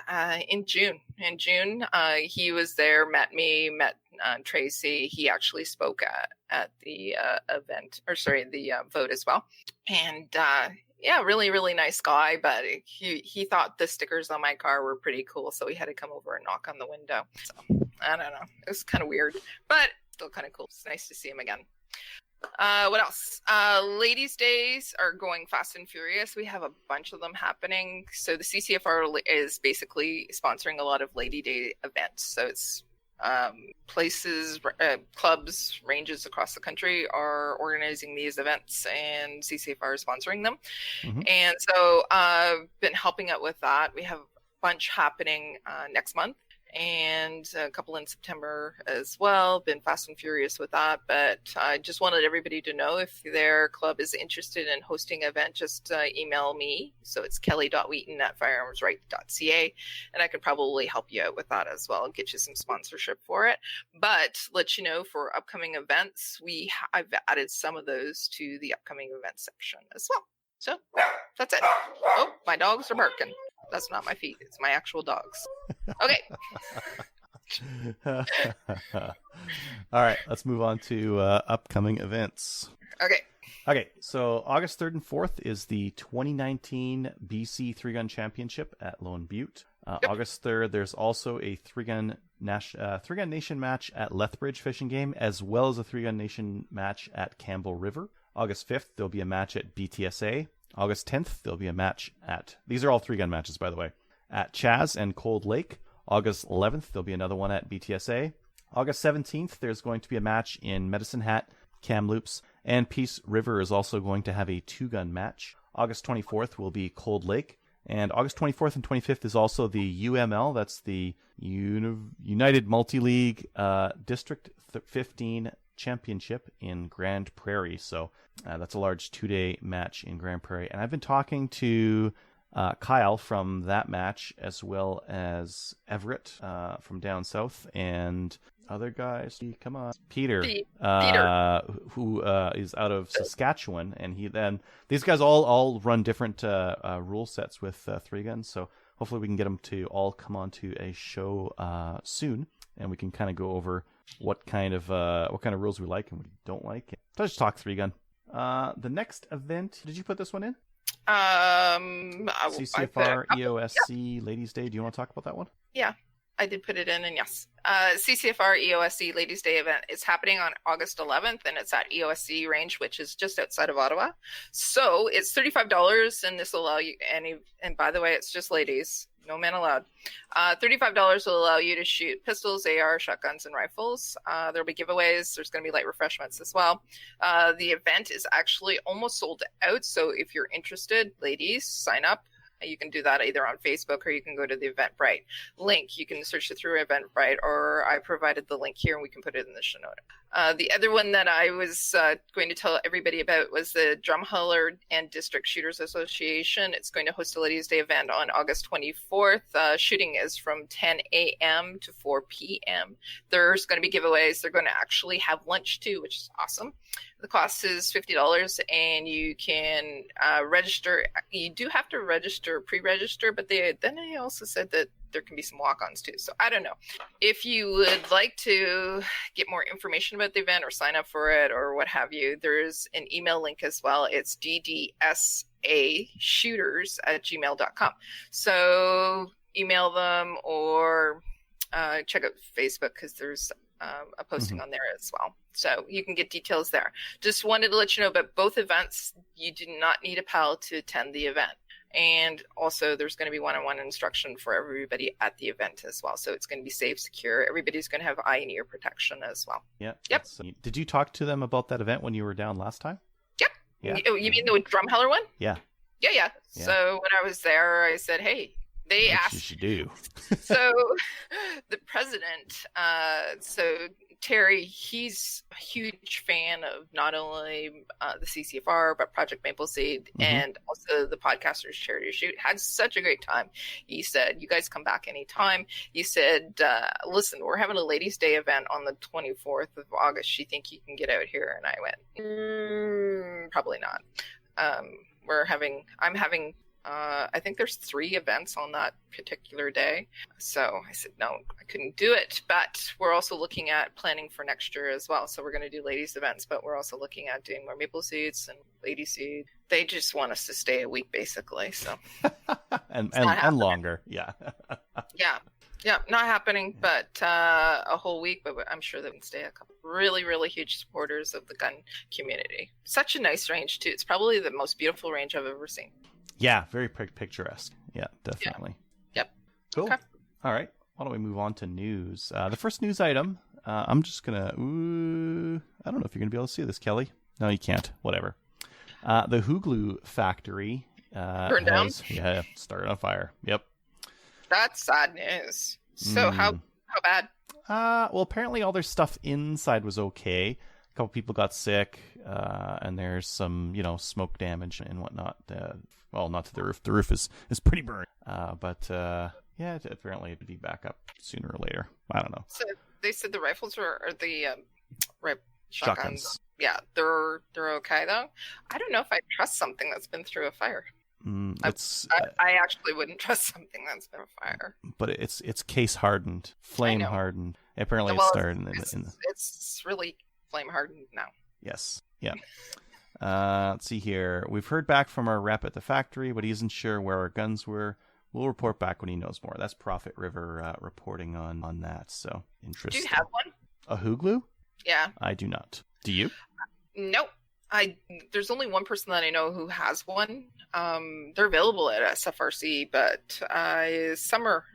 in June. In June, he was there, met me, met Tracy. He actually spoke at the the vote as well. And yeah, really, really nice guy. But he thought the stickers on my car were pretty cool, so he had to come over and knock on the window. So I don't know. It was kind of weird, but still kind of cool. It's nice to see him again. What else? Ladies' Days are going fast and furious. We have a bunch of them happening. So the CCFR is basically sponsoring a lot of Lady Day events. So it's places, clubs, ranges across the country are organizing these events, and CCFR is sponsoring them. And so I've been helping out with that. We have a bunch happening next month, and a couple in September as well. Been fast and furious with that, but I just wanted everybody to know if their club is interested in hosting an event, just email me. So it's kelly.wheaton@firearmsright.ca, and I could probably help you out with that as well and get you some sponsorship for it. But let you know, for upcoming events, I've added some of those to the upcoming event section as well. So that's it. Oh, my dogs are barking. That's not my feet. It's my actual dogs. Okay. All right, let's move on to upcoming events. Okay, so August 3rd and 4th is the 2019 BC Three Gun Championship at Lone Butte. August 3rd, there's also a Three Gun Nation match at Lethbridge Fishing Game, as well as a Three Gun Nation match at Campbell River. August 5th, there'll be a match at BTSA. August 10th, there'll be a match at... These are all Three Gun matches, by the way. At Chaz and Cold Lake. August 11th, there'll be another one at BTSA. August 17th, there's going to be a match in Medicine Hat, Kamloops, and Peace River is also going to have a two-gun match. August 24th will be Cold Lake. And August 24th and 25th is also the UML. That's the United Multi-League District 15 Championship in Grand Prairie. So that's a large 2-day match in Grand Prairie. And I've been talking to Kyle from that match, as well as Everett from down south, and other guys. Come on, Peter, who is out of Saskatchewan, and these guys all run different rule sets with 3 guns. So hopefully we can get them to all come on to a show soon, and we can kind of go over what kind of rules we like and what we don't like. So let's just talk 3 gun. The next event, did you put this one in? CCFR EOSC Ladies Day. Do you want to talk about that one? Yeah, I did put it in, and yes. CCFR EOSC Ladies Day event is happening on August 11th, and it's at EOSC Range, which is just outside of Ottawa. So it's $35, and this will allow you and by the way, it's just ladies. No men allowed. $35 will allow you to shoot pistols, AR, shotguns, and rifles. There'll be giveaways. There's going to be light refreshments as well. The event is actually almost sold out. So if you're interested, ladies, sign up. You can do that either on Facebook, or you can go to the Eventbrite link. You can search it through Eventbrite, or I provided the link here and we can put it in the show note. The other one that I was going to tell everybody about was the Drumheller and District Shooters Association. It's going to host a Ladies' Day event on August 24th. Shooting is from 10 a.m. to 4 p.m. There's going to be giveaways. They're going to actually have lunch too, which is awesome. The cost is $50, and you can register. You do have to pre-register, but they also said that there can be some walk-ons too. So I don't know. If you would like to get more information about the event or sign up for it or what have you, there's an email link as well. It's ddsashooters@gmail.com. So email them or check out Facebook, because there's a posting on there as well. So you can get details there. Just wanted to let you know about both events. You do not need a PAL to attend the event. And also there's going to be one-on-one instruction for everybody at the event as well. So it's going to be safe, secure. Everybody's going to have eye and ear protection as well. Yeah. Yep. Did you talk to them about that event when you were down last time? Yep. Yeah. You mean the Drumheller one? Yeah. Yeah. So when I was there, I said, hey, they asked. You should do. So the president, Terry, he's a huge fan of not only the CCFR, but Project Maple Seed, and also the Podcasters Charity Shoot. Had such a great time. He said, you guys come back anytime. He said, listen, we're having a Ladies' Day event on the 24th of August. You think you can get out here? And I went, probably not. I'm having I think there's 3 events on that particular day. So I said, no, I couldn't do it. But we're also looking at planning for next year as well. So we're going to do ladies events, but we're also looking at doing more Maple Seeds and Lady Seed. They just want us to stay a week, basically. So and longer. Yeah. Yeah, not happening, but a whole week. But I'm sure they can stay a couple. Really, really huge supporters of the gun community. Such a nice range, too. It's probably the most beautiful range I've ever seen. Yeah, very picturesque. Yeah, definitely. Yep. Cool. Okay. All right. Why don't we move on to news? The first news item, I'm just going to... I don't know if you're going to be able to see this, Kelly. No, you can't. Whatever. The Hoogloo factory... burned down? Yeah, started on fire. Yep. That's sad news. So how bad? Well, apparently all their stuff inside was okay. A couple people got sick, and there's some, smoke damage and whatnot. Well, not to the roof. The roof is pretty burned. But apparently it'd be back up sooner or later. I don't know. So they said the rifles or the shotguns. Yeah, they're okay though. I don't know if I trust something that's been through a fire. I actually wouldn't trust something that's been a fire. But it's case hardened, flame hardened. Apparently it started it's really flame hardened now. Yes. Yeah. Let's see here. We've heard back from our rep at the factory, but he isn't sure where our guns were. We'll report back when he knows more. That's Prophet River reporting on that. So interesting. Do you have one? A Hoogloo? Yeah. I do not. Do you? Nope. There's only one person that I know who has one. They're available at SFRC, but Summer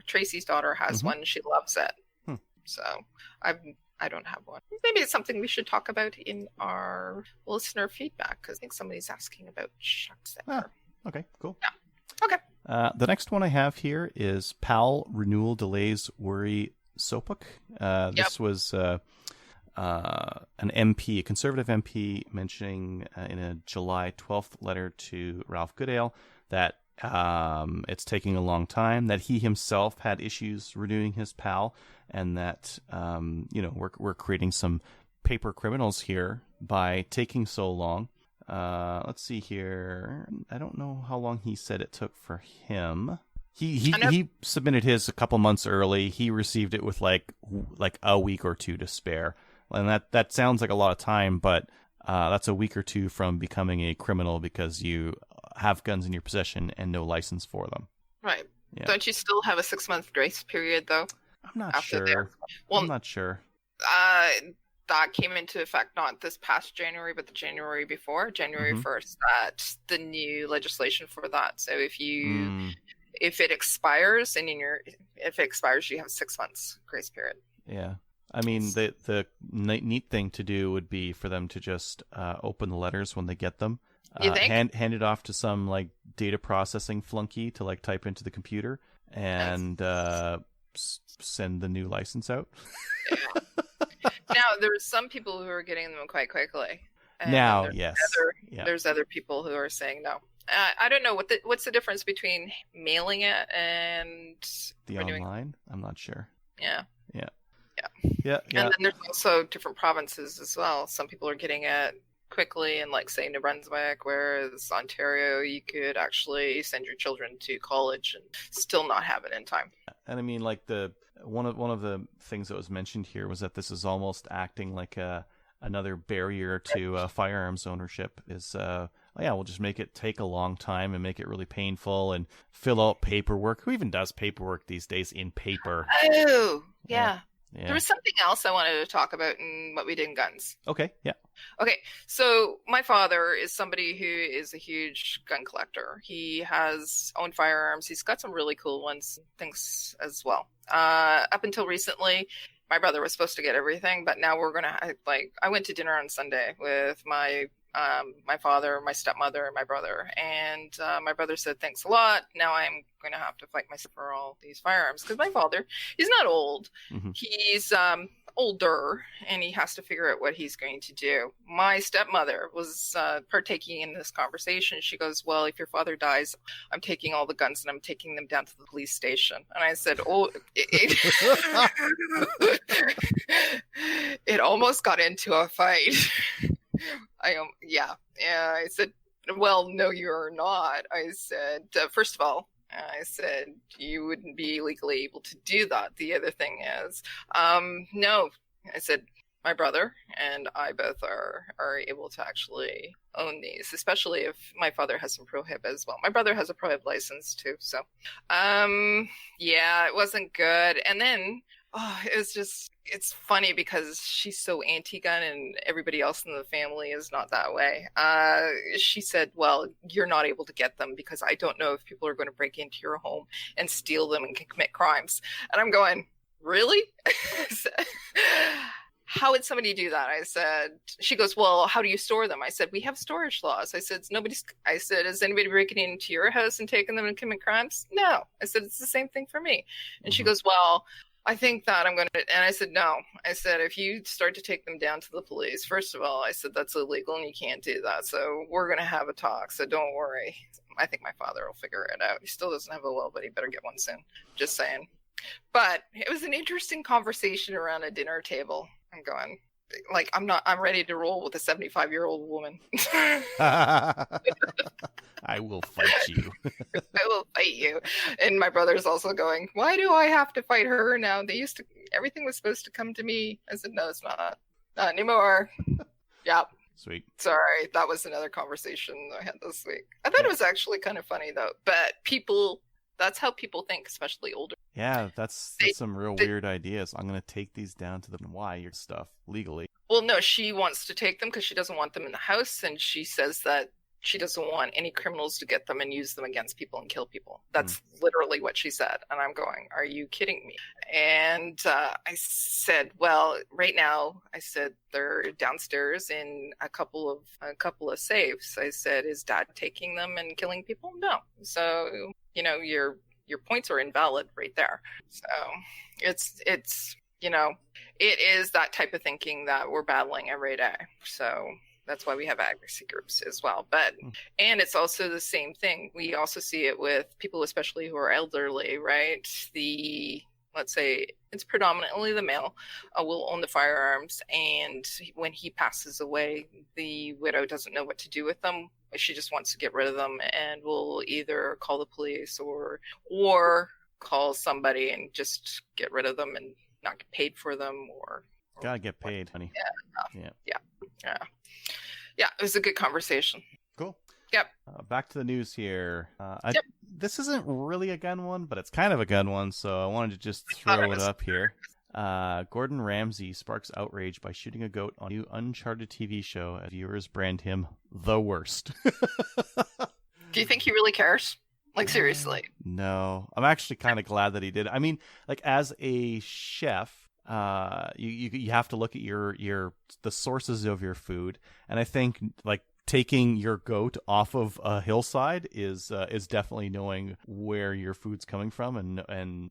Tracy's daughter has one. She loves it. So I don't have one. Maybe it's something we should talk about in our listener feedback, because I think somebody's asking about shucks there. Okay, cool. Yeah. Okay. The next one I have here is PAL renewal delays worry Sopuk. This was an MP, a Conservative MP, mentioning in a July 12th letter to Ralph Goodale that it's taking a long time, that he himself had issues renewing his PAL, and that we're creating some paper criminals here by taking so long. Let's see here. I don't know how long he said it took for him. He submitted his a couple months early. He received it with like a week or two to spare, and that sounds like a lot of time, but that's a week or two from becoming a criminal because you have guns in your possession and no license for them. Right. Yeah. Don't you still have a 6-month grace period though? I'm not sure. Well, I'm not sure. That came into effect not this past January, but the January before, January 1st. That's the new legislation for that. So if it expires, if it expires, you have 6 months grace period. Yeah. I mean, the neat thing to do would be for them to just open the letters when they get them. You think? Hand it off to some like data processing flunky to like type into the computer and send the new license out. Yeah. Now, there's some people who are getting them quite quickly. Now, yes. There's other people who are saying no. I don't know what's the difference between mailing it and the online. I'm not sure. Yeah. Yeah. And then there's also different provinces as well. Some people are getting it quickly in, like, say, New Brunswick, whereas Ontario, you could actually send your children to college and still not have it in time. And I mean, like one of the things that was mentioned here was that this is almost acting like another barrier to firearms ownership. Is we'll just make it take a long time and make it really painful and fill out paperwork. Who even does paperwork these days in paper? Oh, yeah. Yeah. There was something else I wanted to talk about in what we did in guns. Okay, yeah. Okay, so my father is somebody who is a huge gun collector. He has owned firearms. He's got some really cool ones, things as well. Up until recently, my brother was supposed to get everything, but now we're gonna I went to dinner on Sunday with my father, my stepmother, and my brother. And my brother said, thanks a lot. Now I'm going to have to fight myself for all these firearms. Because my father, he's not old. Mm-hmm. He's older, and he has to figure out what he's going to do. My stepmother was partaking in this conversation. She goes, well, if your father dies, I'm taking all the guns and I'm taking them down to the police station. And I said, it almost got into a fight. I said, well, no, you're not. I said, first of all, I said, you wouldn't be legally able to do that. The other thing is, no, I said, my brother and I both are able to actually own these, especially if my father has some prohib as well. My brother has a prohib license too. So, it wasn't good. And then, it's funny because she's so anti-gun and everybody else in the family is not that way. She said, well, you're not able to get them because I don't know if people are going to break into your home and steal them and commit crimes. And I'm going, really? How would somebody do that? I said, she goes, well, how do you store them? I said, we have storage laws. I said, is anybody breaking into your house and taking them and commit crimes? No. I said, it's the same thing for me. And she goes, well, I think that I'm going to, and I said, no. I said, if you start to take them down to the police, first of all, I said, that's illegal and you can't do that. So we're going to have a talk. So don't worry. I think my father will figure it out. He still doesn't have a will, but he better get one soon. Just saying. But it was an interesting conversation around a dinner table. I'm going, I'm ready to roll with a 75-year-old woman. I will fight you. I will fight you. And my brother's also going, why do I have to fight her now? Everything was supposed to come to me. I said, no, it's not. Not anymore. Yep. Sweet. Sorry, that was another conversation I had this week. I thought it was actually kind of funny, though. But that's how people think, especially older. Yeah, that's some real weird ideas. I'm going to take these down to the your stuff legally. Well, no, she wants to take them because she doesn't want them in the house. And she says that she doesn't want any criminals to get them and use them against people and kill people. That's literally what she said. And I'm going, are you kidding me? And I said, well, right now, I said, they're downstairs in a couple of safes. I said, is Dad taking them and killing people? No. So, you know, your points are invalid right there. So it's you know, it is that type of thinking that we're battling every day. So that's why we have advocacy groups as well. But, and it's also the same thing. We also see it with people, especially who are elderly, right? Let's say it's predominantly the male will own the firearms. And when he passes away, the widow doesn't know what to do with them. She just wants to get rid of them and will either call the police or call somebody and just get rid of them and not get paid for them or gotta get paid, honey. Yeah, it was a good conversation. Cool. Yep. Back to the news here. Yep. This isn't really a gun one, but it's kind of a gun one, so I wanted to just throw it up here. Gordon Ramsay sparks outrage by shooting a goat on a new Uncharted TV show as viewers brand him the worst. Do you think he really cares? Like, seriously? No. I'm actually kind of glad that he did. I mean, like, as a chef, you have to look at the sources of your food, and I think like taking your goat off of a hillside is definitely knowing where your food's coming from and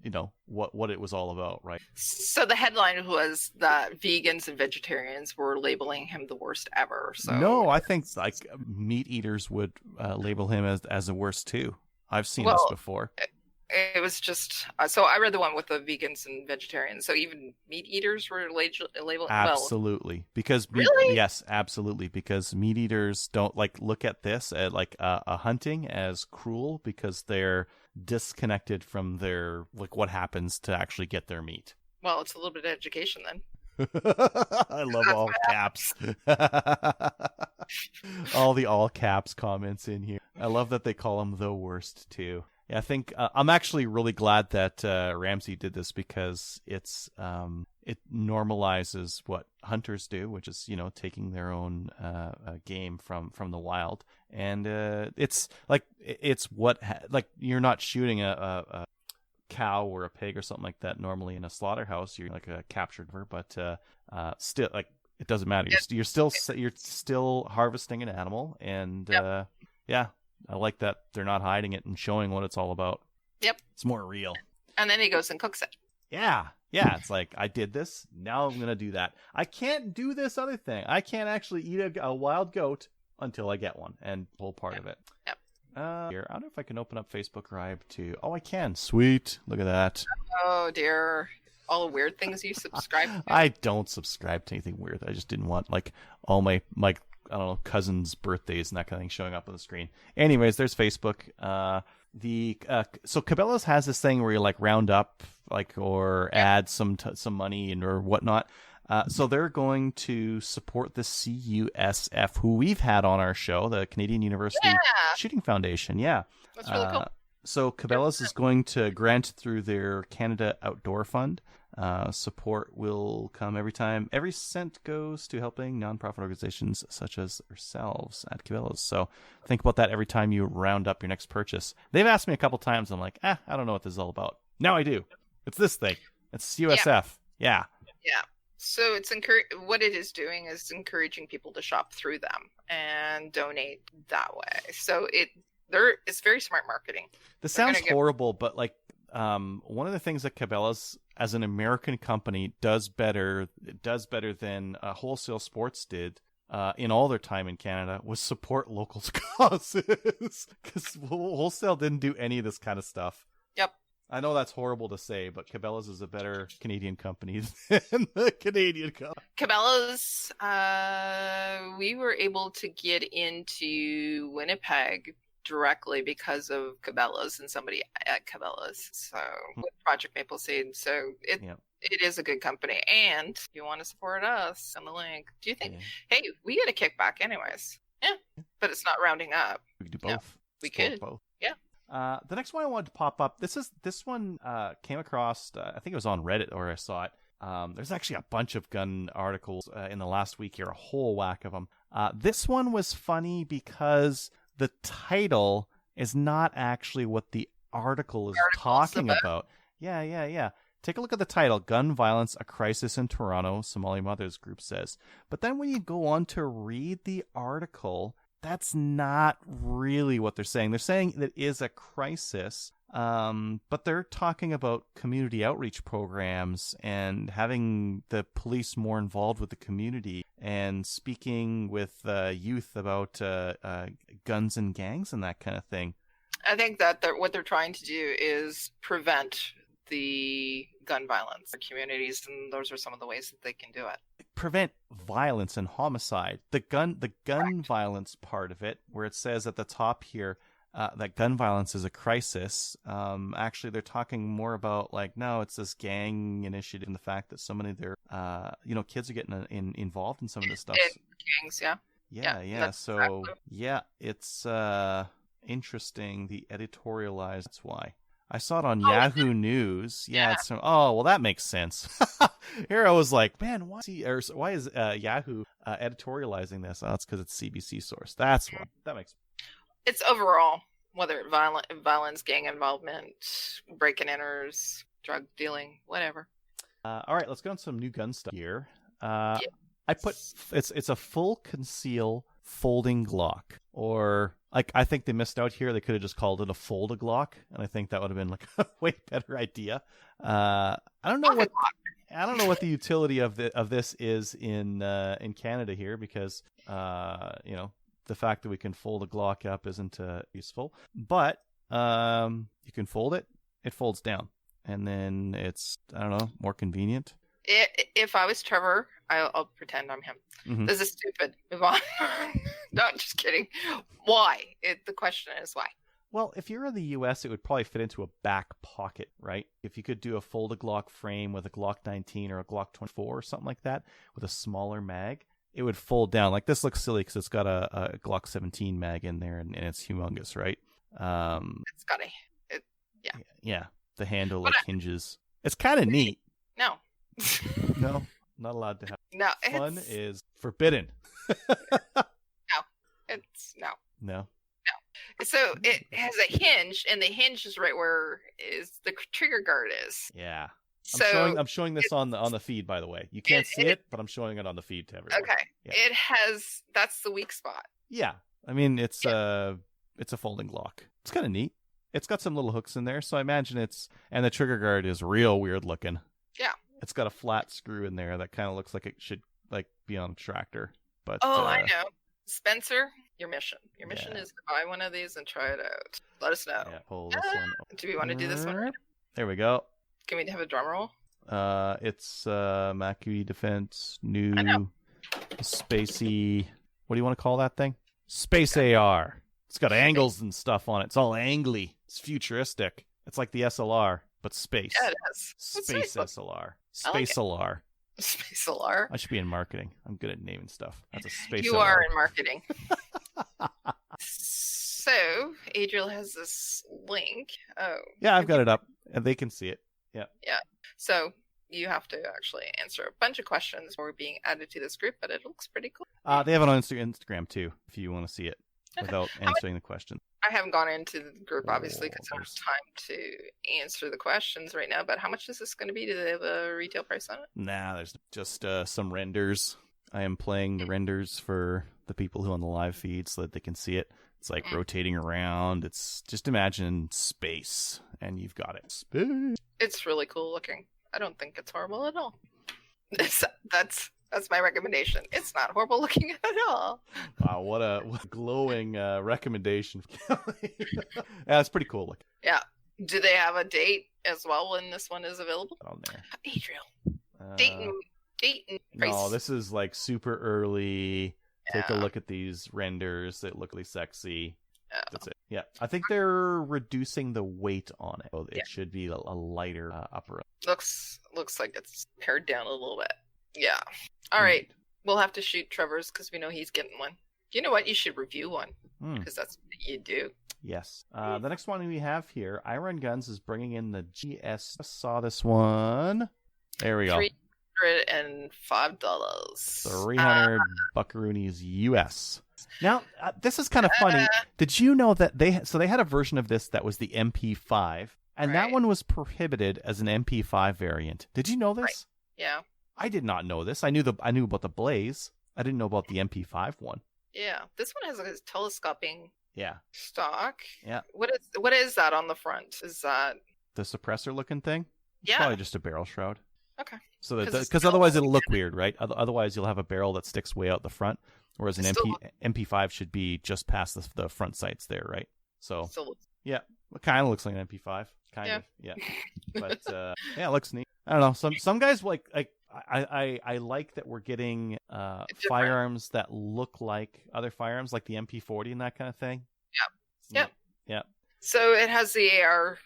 you know what it was all about, right? So the headline was that vegans and vegetarians were labeling him the worst ever. So no, I think like meat eaters would label him as the worst too. I've seen this before. It was just so I read the one with the vegans and vegetarians. So even meat eaters were labeled. Absolutely, because really? Yes, absolutely, because meat eaters don't like look at this at like a hunting as cruel because they're disconnected from their like what happens to actually get their meat. Well, it's a little bit of education then. I love all caps. All the all caps comments in here. I love that they call him the worst too. Yeah, I think I'm actually really glad that Ramsay did this because it normalizes what hunters do, which is, you know, taking their own game from the wild, and it's what you're not shooting a cow or a pig or something like that normally in a slaughterhouse. You're like a captured bird, but still, like, it doesn't matter. You're still harvesting an animal, and yeah. I like that they're not hiding it and showing what it's all about. Yep. It's more real. And then he goes and cooks it. Yeah. Yeah. It's like, I did this. Now I'm going to do that. I can't do this other thing. I can't actually eat a wild goat until I get one and pull part of it. Yep. Here, I don't know if I can open up Facebook Live too. Oh, I can. Sweet. Look at that. Oh, dear. All the weird things you subscribe to. I don't subscribe to anything weird. I just didn't want like all my I don't know, cousins' birthdays and that kind of thing showing up on the screen. Anyways, there's Facebook. So Cabela's has this thing where you like round up or add some money or whatnot. So they're going to support the CUSF, who we've had on our show, the Canadian University Shooting Foundation. Yeah. That's really cool. So Cabela's is going to grant through their Canada Outdoor Fund. Support will come every cent goes to helping nonprofit organizations such as ourselves at Cabela's. So think about that every time you round up your next purchase. They've asked me a couple times. I'm like, I don't know what this is all about. Now I do. It's this thing. It's USF. Yeah. So it's what it is doing is encouraging people to shop through them and donate that way. So it's very smart marketing. This sounds horrible, but like, one of the things that Cabela's as an American company does better than Wholesale Sports did in all their time in Canada was support local causes, because Wholesale didn't do any of this kind of stuff. Yep. I know that's horrible to say, but Cabela's is a better Canadian company than the Canadian company. Cabela's, we were able to get into Winnipeg directly because of Cabela's and somebody at Cabela's. So with Project Maple Seed. So it is a good company. And if you want to support us on the link, do you think, hey, we get a kickback anyways. Yeah. But it's not rounding up. We could do both. No, we could. Both. Yeah. The next one I wanted to pop up, this one came across, I think it was on Reddit or I saw it. There's actually a bunch of gun articles in the last week here, a whole whack of them. This one was funny because the title is not actually what the article is talking about. Yeah. Take a look at the title, Gun Violence, a Crisis in Toronto, Somali Mothers Group says. But then when you go on to read the article, that's not really what they're saying. They're saying that it is a crisis, but they're talking about community outreach programs and having the police more involved with the community and speaking with youth about guns and gangs and that kind of thing. I think that what they're trying to do is prevent the gun violence in communities, and those are some of the ways that they can do it. Prevent violence and homicide. The gun Correct. violence part of it, where it says at the top here that gun violence is a crisis. Actually, they're talking more about no, it's this gang initiative and the fact that so many of their kids are getting involved in some of this stuff. Gangs, yeah. Yeah. So exactly. Yeah, it's interesting. The editorialized. That's why. I saw it on Yahoo News. Yeah. Well, that makes sense. Here I was like, man, why is Yahoo editorializing this? Oh, it's because it's CBC source. That's why. That makes sense. It's overall, whether violence, gang involvement, break-and-enters, drug dealing, whatever. All right, let's go on some new gun stuff here. I put it's a full conceal folding Glock, or I think they missed out here. They could have just called it a fold-a Glock, and I think that would have been a way better idea. I don't know what the utility of this is in Canada here, because the fact that we can fold a Glock up isn't useful. But you can fold it; it folds down, and then it's more convenient. If I was Trevor, I'll pretend I'm him. Mm-hmm. This is stupid. Move on. No, just kidding. Why? The question is why. Well, if you're in the U.S., it would probably fit into a back pocket, right? If you could do a folded Glock frame with a Glock 19 or a Glock 24 or something like that with a smaller mag, it would fold down. This looks silly because it's got a Glock 17 mag in there, and it's humongous, right? It's got Yeah, the handle hinges. It's kind of neat. No. No, not allowed to have. No, fun is forbidden. No. So it has a hinge, and the hinge is right where the trigger guard is. Yeah. So I'm showing this on the feed, by the way. You can't see it, but I'm showing it on the feed to everyone. Okay. Yeah. That's the weak spot. Yeah. I mean, it's a folding Glock. It's kind of neat. It's got some little hooks in there, so I imagine and the trigger guard is real weird looking. Yeah. It's got a flat screw in there that kind of looks like it should be on a tractor. But I know. Spencer, your mission is to buy one of these and try it out. Let us know. Yeah, pull this one. Do we want to do this one? There we go. Can we have a drum roll? It's Macui Defense, new spacey. What do you want to call that thing? Space AR. It's got angles and stuff on it. It's all angly. It's futuristic. It's like the SLR, but space. Yeah, it is. Space SLR. Space LR. Space LR. I should be in marketing. I'm good at naming stuff. That's a space. You LR. are in marketing. So Adriel has this link. Oh. Yeah, I've got it up, and they can see it. Yeah. Yeah. So you have to actually answer a bunch of questions before being added to this group, but it looks pretty cool. They have it on Instagram too, if you want to see it without answering the question. I haven't gone into the group, obviously, because I don't have time to answer the questions right now, but how much is this going to be? Do they have a retail price on it? Nah, there's just some renders. I am playing the renders for the people who are on the live feed so that they can see it. It's rotating around. It's just imagine space, and you've got it. Space. It's really cool looking. I don't think it's horrible at all. That's my recommendation. It's not horrible looking at all. Wow, what a glowing recommendation. Yeah, it's pretty cool looking. Yeah. Do they have a date as well when this one is available? On there. Adriel. Date and price. No, this is super early. Yeah. Take a look at these renders. They look really sexy. Oh. That's it. Yeah, I think they're reducing the weight on it. So it should be a lighter upper. Looks like it's pared down a little bit. Yeah. All right. We'll have to shoot Trevor's because we know he's getting one. You know what? You should review one because that's what you do. Yes. The next one we have here, Iron Guns is bringing in the GS. I saw this one. There we go. $305. 300 buckaroonies US. Now, this is kind of funny. Did you know that they had a version of this that was the MP5, and that Right. one was prohibited as an MP5 variant. Did you know this? Right. Yeah. I did not know this. I knew about the Blaze. I didn't know about the MP5 one. Yeah. This one has a telescoping Yeah. stock. Yeah. What is that on the front? Is that The suppressor looking thing? It's Yeah. probably just a barrel shroud. Okay. So 'Cause it's because still- otherwise it'll look weird, right? Otherwise you'll have a barrel that sticks way out the front, whereas an It's still- MP5 should be just past the front sights there, right? So So yeah, it kind of looks like an MP5, kind Yeah. of, yeah. But yeah, it looks neat. I don't know. Some guys like I like that we're getting Different. firearms that look like other firearms, like the MP40 and that kind of thing. Yep. Yeah. So it has the AR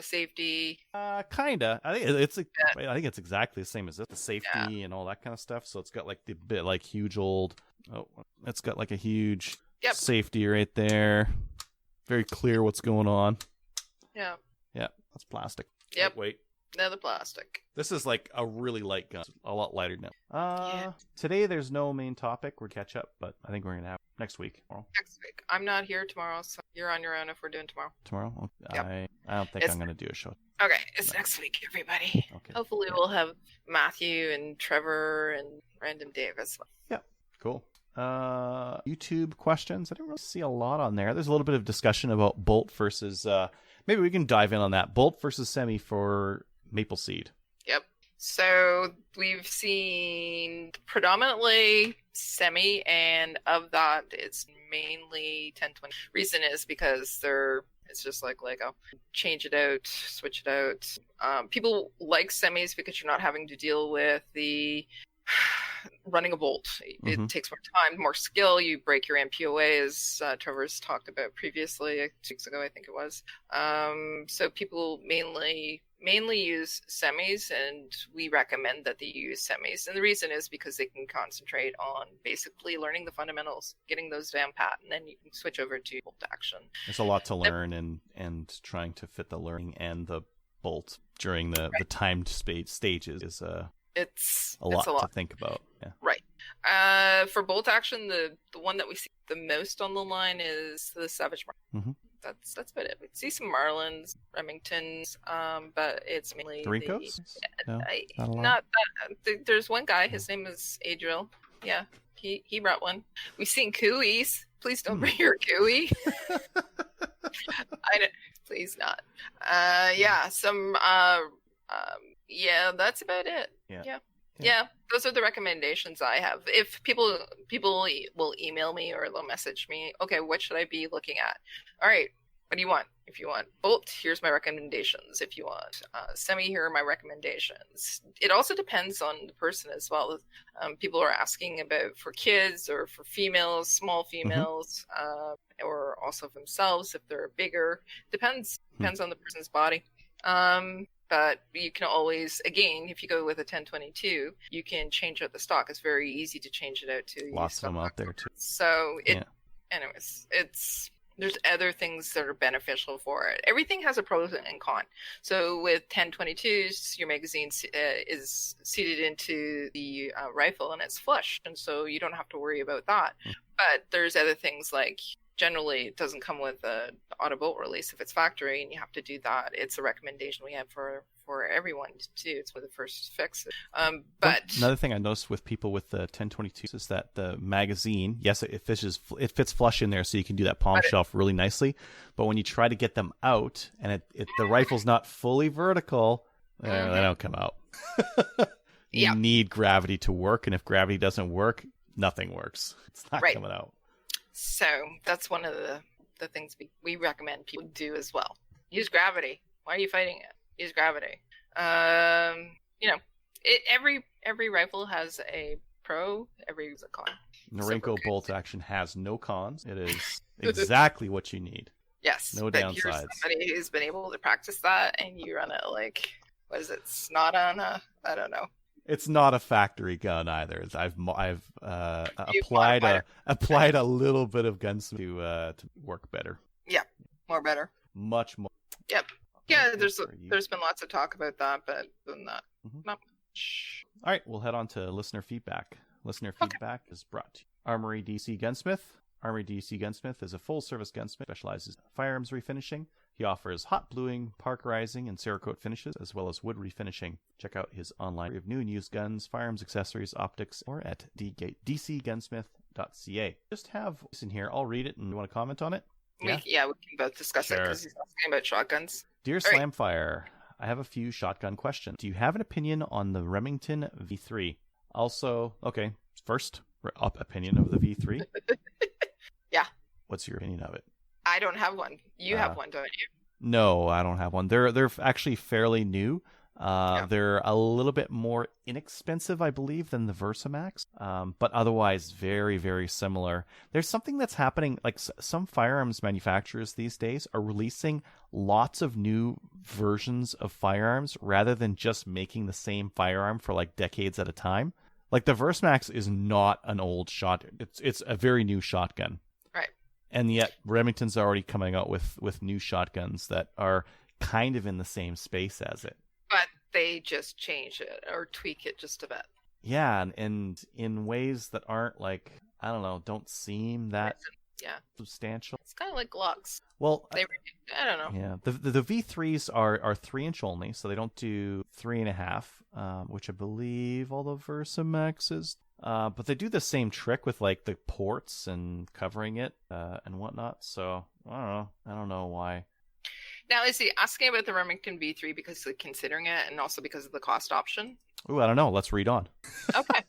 safety. Kinda. I think it's exactly the same as this. The safety and all that kind of stuff. So it's got like the bit like huge old. Oh, it's got like a huge Yep. safety right there. Very clear what's going on. Yeah. Yeah, that's plastic. Yep. Wait. Another plastic. This is like a really light gun. A lot lighter now. Yeah. Today there's no main topic. We're catch up, but I think we're gonna have next week. Next week. I'm not here tomorrow, so you're on your own if we're doing tomorrow. Tomorrow. Yep. I don't think It's- I'm gonna do a show. Okay, it's next week, everybody. Okay. Hopefully we'll have Matthew and Trevor and Random Davis. Cool. YouTube questions. I don't really see a lot on there. There's a little bit of discussion about Bolt versus. Maybe we can dive in on that. Bolt versus Semi for Maple Seed. Yep. So we've seen predominantly Semi, and of that, it's mainly 1020. Reason is because it's just like Lego. Change it out, switch it out. People like semis because you're not having to deal with the running a bolt. It Mhm. takes more time, more skill. You break your MPOA, as Trevor's talked about previously, 2 weeks ago, I think it was. So people mainly use semis, and we recommend that they use semis. And the reason is because they can concentrate on basically learning the fundamentals, getting those down pat, and then you can switch over to bolt action. There's a lot to learn, and trying to fit the learning and the bolt during the timed stages is It's a lot a lot. to think about. Yeah. Right. For bolt action, the one that we see the most on the line is the Savage Marlin. Mhm. That's about it. We see some Marlins, Remingtons, but it's mainly The Ricos? No, not a lot? not that. There's one guy. His name is Adriel. Yeah, he brought one. We've seen Cooeys. Please don't bring your Cooey. Please not. Yeah, some. Yeah, that's about it. Yeah, those are the recommendations I have. If people will email me or they'll message me, okay, what should I be looking at? All right, what do you want? If you want bolt, here's my recommendations. If you want semi, here are my recommendations. It also depends on the person as well. People are asking about for kids or for females, small females, or also themselves if they're bigger. Depends on the person's body. But you can always, again, if you go with a 1022, you can change out the stock. It's very easy to change it out to Lots of them out there too. So anyways, there's other things that are beneficial for it. Everything has a pros and con. So with 1022s, your magazine is seated into the rifle and it's flush, and so you don't have to worry about that. But there's other things like generally it doesn't come with an auto bolt release if it's factory, and you have to do that. It's a recommendation we have for everyone to do. It's for the first fix. But another thing I noticed with people with the 1022s is that the magazine, yes, it fits flush in there, so you can do that palm shelf really nicely. But when you try to get them out, and the rifle's not fully vertical, they don't come out. You need gravity to work, and if gravity doesn't work, nothing works. It's not coming out. So that's one of the things we recommend people do as well. Use gravity. Why are you fighting it? Use gravity. Every rifle has a pro, every has a con. Norinco bolt action has no cons. It is exactly what you need. Yes. No but downsides. You're somebody who's been able to practice that, and you run it like, what is it? Snot on a, I don't know. It's not a factory gun either. I've applied a little bit of gunsmith to work better. Yeah, more better. Much more. Yep. Yeah, there's been lots of talk about that, but other than that, not All right, we'll head on to listener feedback. Listener feedback is brought to you. Armory DC Gunsmith. Armory DC Gunsmith is a full-service gunsmith specializes in firearms refinishing. He offers hot bluing, parkerizing, and Cerakote finishes, as well as wood refinishing. Check out his online of new and used guns, firearms, accessories, optics, or at dcgunsmith.ca. Just have this in here. I'll read it, and you want to comment on it? We can both discuss it because he's asking about shotguns. Dear All right. Slamfire, I have a few shotgun questions. Do you have an opinion on the Remington V3? Also, okay, first, opinion of the V3. Yeah. What's your opinion of it? I don't have one. You have one, don't you? No, I don't have one. They're actually fairly new. They're a little bit more inexpensive, I believe, than the Versamax, but otherwise very, very similar. There's something that's happening, like some firearms manufacturers these days are releasing lots of new versions of firearms rather than just making the same firearm for like decades at a time. Like the Versamax is not an old shot. It's a very new shotgun. Right. And yet Remington's already coming out with new shotguns that are kind of in the same space as it. But they just change it or tweak it just a bit. Yeah, and in ways that aren't like, I don't know, don't seem that substantial. It's kind of like Glocks. Well, I don't know. Yeah, the V3s are 3-inch only, so they don't do 3.5, which I believe all the Versamaxes. But they do the same trick with like the ports and covering it and whatnot. So I don't know why. Now, is he asking about the Remington V3 because he's considering it and also because of the cost option? Ooh, I don't know. Let's read on. Okay.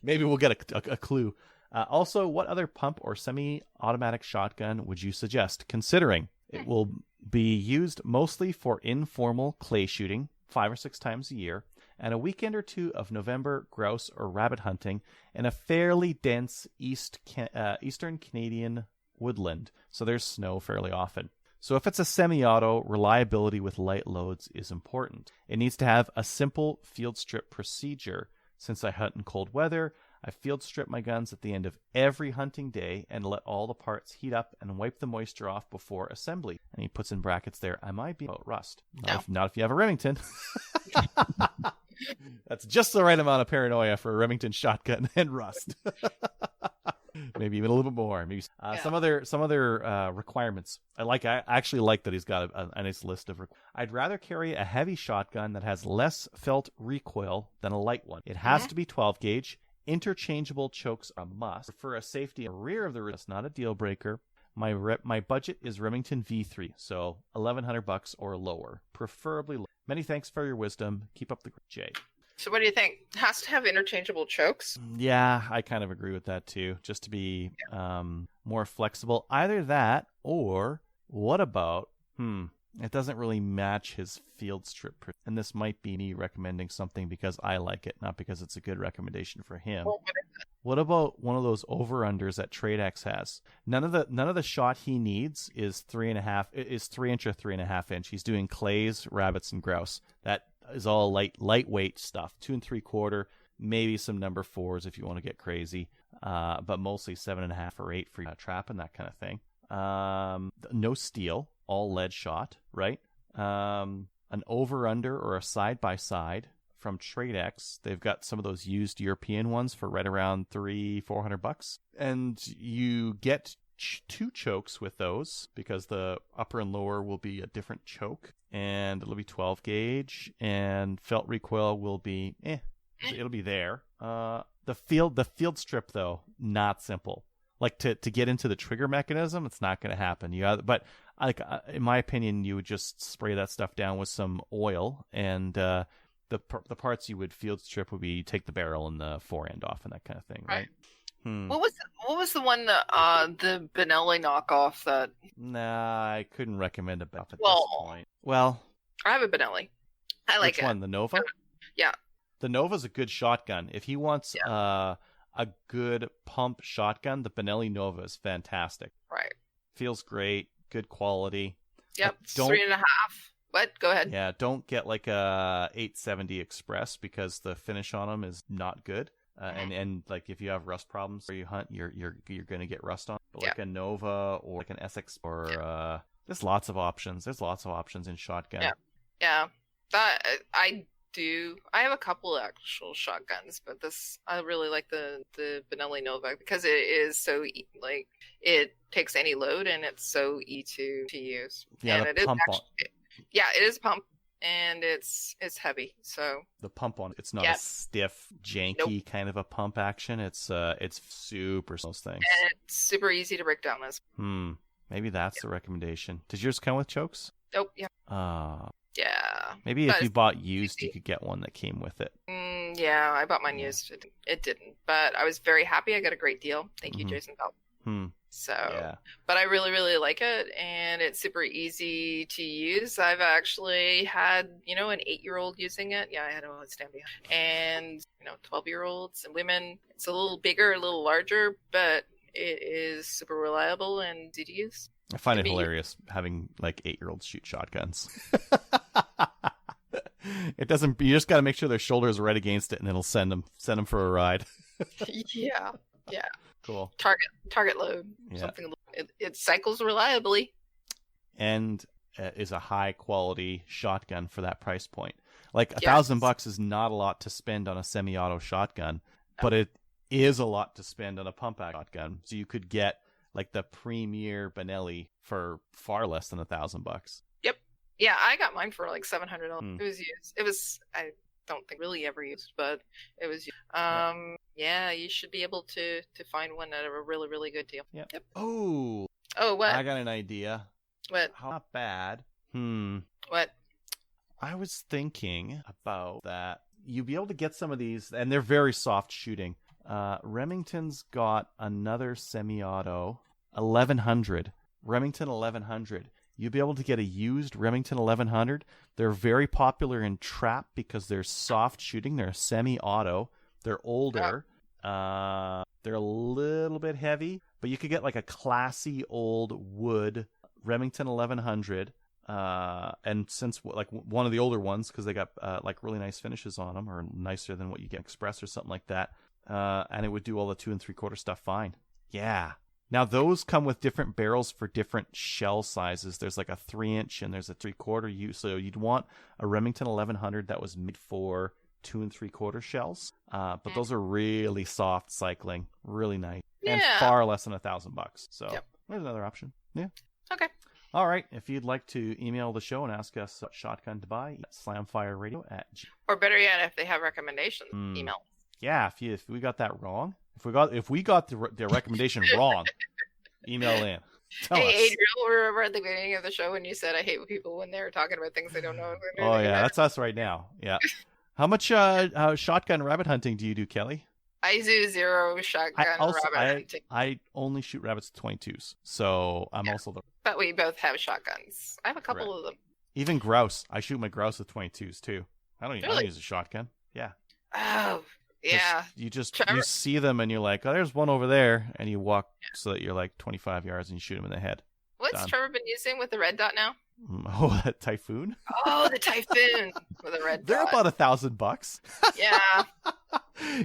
Maybe we'll get a clue. Also, what other pump or semi-automatic shotgun would you suggest, considering it will be used mostly for informal clay shooting 5 or 6 times a year, and a weekend or two of November grouse or rabbit hunting in a fairly dense eastern Canadian woodland, so there's snow fairly often. So if it's a semi-auto, reliability with light loads is important. It needs to have a simple field strip procedure. Since I hunt in cold weather, I field strip my guns at the end of every hunting day and let all the parts heat up and wipe the moisture off before assembly. And he puts in brackets there, I might be about rust. Not if you have a Remington. That's just the right amount of paranoia for a Remington shotgun and rust. Maybe even a little bit more. Maybe some other requirements. I actually like that he's got a nice list of. I'd rather carry a heavy shotgun that has less felt recoil than a light one. It has to be 12 gauge. Interchangeable chokes are a must. For a safety in the rear of the wrist, not a deal breaker. My budget is Remington V3, so $1,100 or lower, preferably lower. Many thanks for your wisdom. Keep up the great Jay. So what do you think? It has to have interchangeable chokes? Yeah, I kind of agree with that too, just to be more flexible. Either that, or what about, it doesn't really match his field strip. And this might be me recommending something because I like it, not because it's a good recommendation for him. Well, what is it? What about one of those over-unders that TradeX has? None of the shot he needs is 3.5, is 3-inch or 3.5-inch. He's doing clays, rabbits, and grouse. That is all lightweight stuff. 2 3/4, maybe some number 4s if you want to get crazy, but mostly 7.5 or 8 for trap and that kind of thing. No steel, all lead shot, right? An over/under or a side-by-side from TradeX. They've got some of those used European ones for right around $300-400, and you get 2 chokes with those because the upper and lower will be a different choke, and it'll be 12 gauge, and felt recoil will be it'll be there. The field strip though, not simple. Like to get into the trigger mechanism, it's not going to happen. But like in my opinion, you would just spray that stuff down with some oil, and the parts you would field strip would be take the barrel and the fore end off and that kind of thing, right? What was the one that the Benelli knockoff that? Nah, I couldn't recommend it at this point. Well, I have a Benelli. I like which one? The Nova? Yeah. The Nova's a good shotgun. If he wants a good pump shotgun, the Benelli Nova is fantastic. Right. Feels great, good quality. Yep. 3.5. What? Go ahead. Yeah, don't get like a 870 Express because the finish on them is not good. And like if you have rust problems where you hunt, you're going to get rust on. But like a Nova or like an SX or there's lots of options. There's lots of options in shotgun. Yeah. That I I have a couple of actual shotguns, but I really like the Benelli Nova because it is so like it takes any load and it's so easy to use. Yeah, and the it is pump on actually, yeah, it is a pump and it's heavy. So the pump on it's not Yep. a stiff, janky Nope. kind of a pump action. It's super those things. and it's super easy to break down this. Maybe that's the recommendation. Does yours come with chokes? Oh yeah, Uh, yeah. maybe But if you it's bought used, you easy. could get one that came with it. Yeah, I bought mine used. It didn't, but I was very happy. I got a great deal. Thank you, Mhm. Jason Bell. So, Yeah. but I really, really like it, and it's super easy to use. I've actually had, an 8-year-old using it. Yeah, I had a stand behind, and 12-year-olds and women. It's a little bigger, a little larger, but it is super reliable and easy to use. I find it Maybe you- hilarious having like 8-year-olds shoot shotguns. It doesn't. You just got to make sure their shoulders are right against it, and it'll send them for a ride. Yeah, Cool. target load, Yeah. something. It cycles reliably. And is a high quality shotgun for that price point. Like Yes. $1,000 is not a lot to spend on a semi-auto shotgun, but it is a lot to spend on a pump action shotgun. So you could get like the premier Benelli for far less than $1,000. Yeah, I got mine for like $700. Hmm. It was used. It was, I don't think really ever used, but it was used. Yeah, you should be able to find one at a really, really good deal. Yep. Yep. Oh, Oh, what? I got an idea. What? Not bad. What? I was thinking about that. You'd be able to get some of these, and they're very soft shooting. Remington's got another semi-auto 1100. Remington 1100. You'll be able to get a used Remington 1100. They're very popular in trap because they're soft shooting. They're semi-auto. They're older. They're a little bit heavy, but you could get like a classy old wood Remington 1100. And since like one of the older ones, because they got like really nice finishes on them, or nicer than what you get Express or something like that, and it would do all the 2 3/4 stuff fine. Yeah. Now those come with different barrels for different shell sizes. There's like a 3-inch and there's a 3/4. So you'd want a Remington 1100 that was made for 2 3/4 shells. But those are really soft cycling, really nice, and Yeah. far less than $1,000. So Yep. there's another option. Yeah. Okay. All right. If you'd like to email the show and ask us what shotgun to buy, slamfireradio@gmail.com. Or better yet, if they have recommendations, email. Yeah, if we got that wrong, if we got the recommendation wrong, email in. Tell Hey, us. Adriel, remember at the beginning of the show when you said I hate people when they're talking about things they don't know? Oh yeah, that's us right now. Yeah. How much shotgun rabbit hunting do you do, Kelly? I do 0 shotgun rabbit hunting, I only shoot rabbits with 22s, so I'm also the but we both have shotguns. I have a couple of them. even grouse. I shoot my grouse with 22s too. I don't Really? use a shotgun. Yeah. Oh, yeah. You just Trevor- you see them and you're like, oh, there's one over there, and you walk so that you're like 25 yards and you shoot them in the head. What's Done. Trevor been using with the red dot now? Oh, that typhoon. Oh, the Typhoon with a red They're dot. about $1,000. Yeah.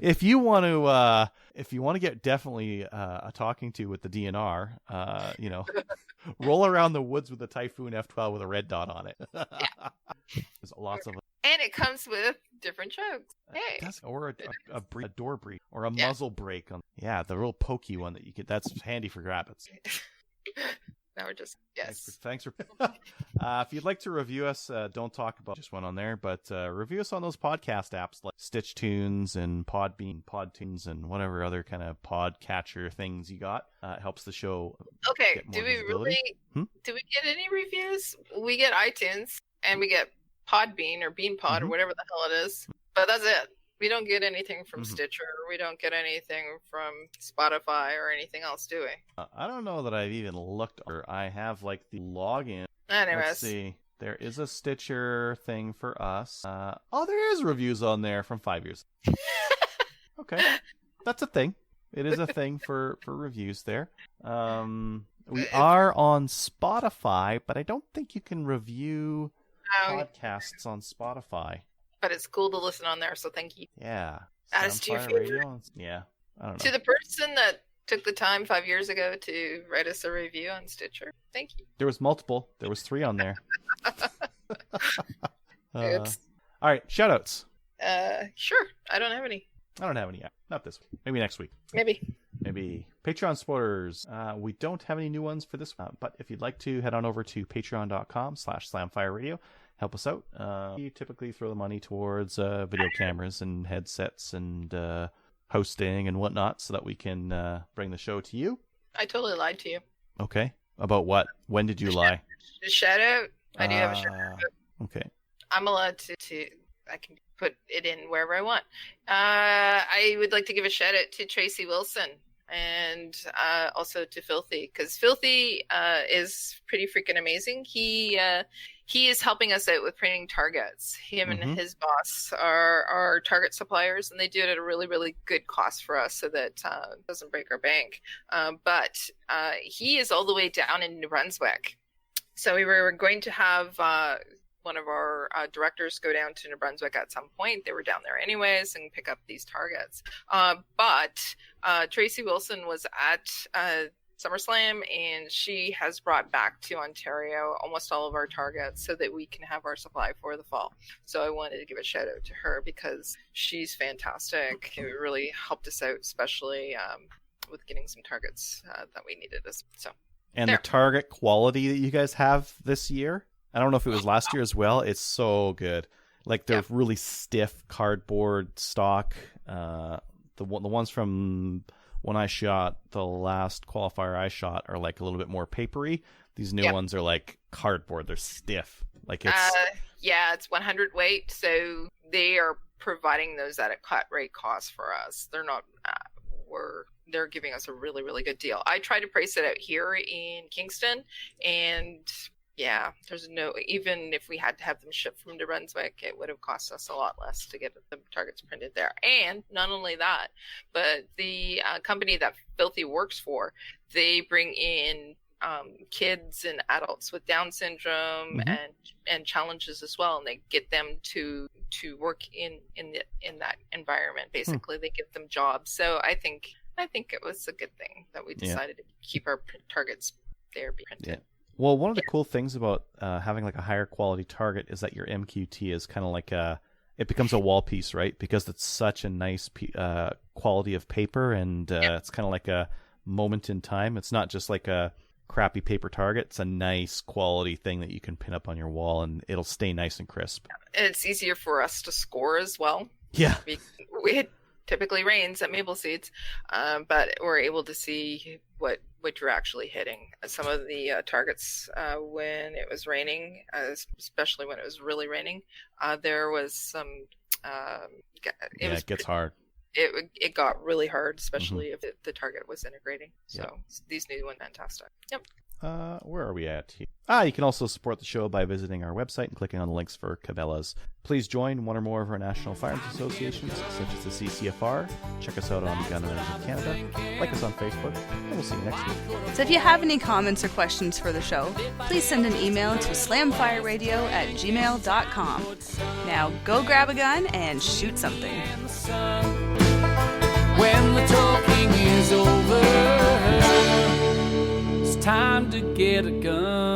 If you want to get definitely a talking to with the DNR, roll around the woods with a Typhoon F12 with a red dot on it. There's lots of And it comes with different chokes. Hey. or a door break or a Yeah. muzzle brake on. Yeah, the real pokey one that you get. That's handy for rabbits. Now we're just, yes. Thanks for if you'd like to review us, don't talk about just one on there, but review us on those podcast apps like Stitch Tunes and Podbean, PodTunes, and whatever other kind of podcatcher things you got. It helps the show. Okay, get more do we visibility. really, do we get any reviews? We get iTunes and we get Podbean or BeanPod or Mhm. whatever the hell it is. But that's it. We don't get anything from Mhm. Stitcher. We don't get anything from Spotify or anything else, do we? I don't know that I've even looked. Or I have like the login. Anyways. Let's see. There is a Stitcher thing for us. There is reviews on there from 5 years. Okay, that's a thing. It is a thing for reviews there. We are on Spotify, but I don't think you can review podcasts on Spotify. But it's cool to listen on there, so thank you. Yeah. Add us to your Soundfire favorite. Radio. Yeah. I don't know. To the person that took the time 5 years ago to write us a review on Stitcher, thank you. There was multiple. There was 3 on there. Oops. All right, shout-outs. Sure. I don't have any. I don't have any yet. Not this week. Maybe next week. Maybe. Patreon supporters. We don't have any new ones for this one, but if you'd like to, head on over to patreon.com/slamfireradio. Help us out. We typically throw the money towards video cameras and headsets and hosting and whatnot so that we can bring the show to you. I totally lied to you. Okay. About what? When did you lie? The shout out. I do have a shout out. Okay. I'm allowed to I can put it in wherever I want. I would like to give a shout out to Tracy Wilson and also to Filthy, because Filthy is pretty freaking amazing. He is helping us out with printing targets. Him and his boss are target suppliers, and they do it at a really, really good cost for us so that it doesn't break our bank. But he is all the way down in New Brunswick. So we were going to have one of our directors go down to New Brunswick at some point. They were down there anyways and pick up these targets. But Tracy Wilson was at SummerSlam, and she has brought back to Ontario almost all of our targets so that we can have our supply for the fall. So I wanted to give a shout out to her because she's fantastic. It really helped us out, especially with getting some targets that we needed. And the target quality that you guys have this year, I don't know if it was last year as well, it's so good. Like, they're really stiff cardboard stock. The ones from when I shot the last qualifier I shot are like a little bit more papery. These new ones are like cardboard. They're stiff. Like it's it's 100 weight, so they are providing those at a cut rate cost for us. They're not they're giving us a really, really good deal. I tried to price it out here in Kingston, and there's even if we had to have them shipped from New Brunswick, it would have cost us a lot less to get the targets printed there. And not only that, but the company that Filthy works for, they bring in kids and adults with Down syndrome and challenges as well, and they get them to work in that environment. Basically, they give them jobs. So I think it was a good thing that we decided to keep our targets there being printed. Yeah. Well, one of the cool things about having like a higher quality target is that your MQT is kind of like it becomes a wall piece, right? Because it's such a nice quality of paper, and it's kind of like a moment in time. It's not just like a crappy paper target. It's a nice quality thing that you can pin up on your wall, and it'll stay nice and crisp. It's easier for us to score as well. Yeah. We typically rains at Maple Seeds, but we're able to see what you're actually hitting. Some of the targets when it was raining, especially when it was really raining, there was some. It gets hard. It got really hard, especially if the target was integrating. So these new ones, fantastic. Yep. Where are we at here? You can also support the show by visiting our website and clicking on the links for Cabela's. Please join one or more of our national firearms associations, such as the CCFR. Check us out on Gun Owners of Canada. Like us on Facebook, and we'll see you next week. So if you have any comments or questions for the show, please send an email to slamfireradio@gmail.com. Now go grab a gun and shoot something. When the talking is over, it's time to get a gun.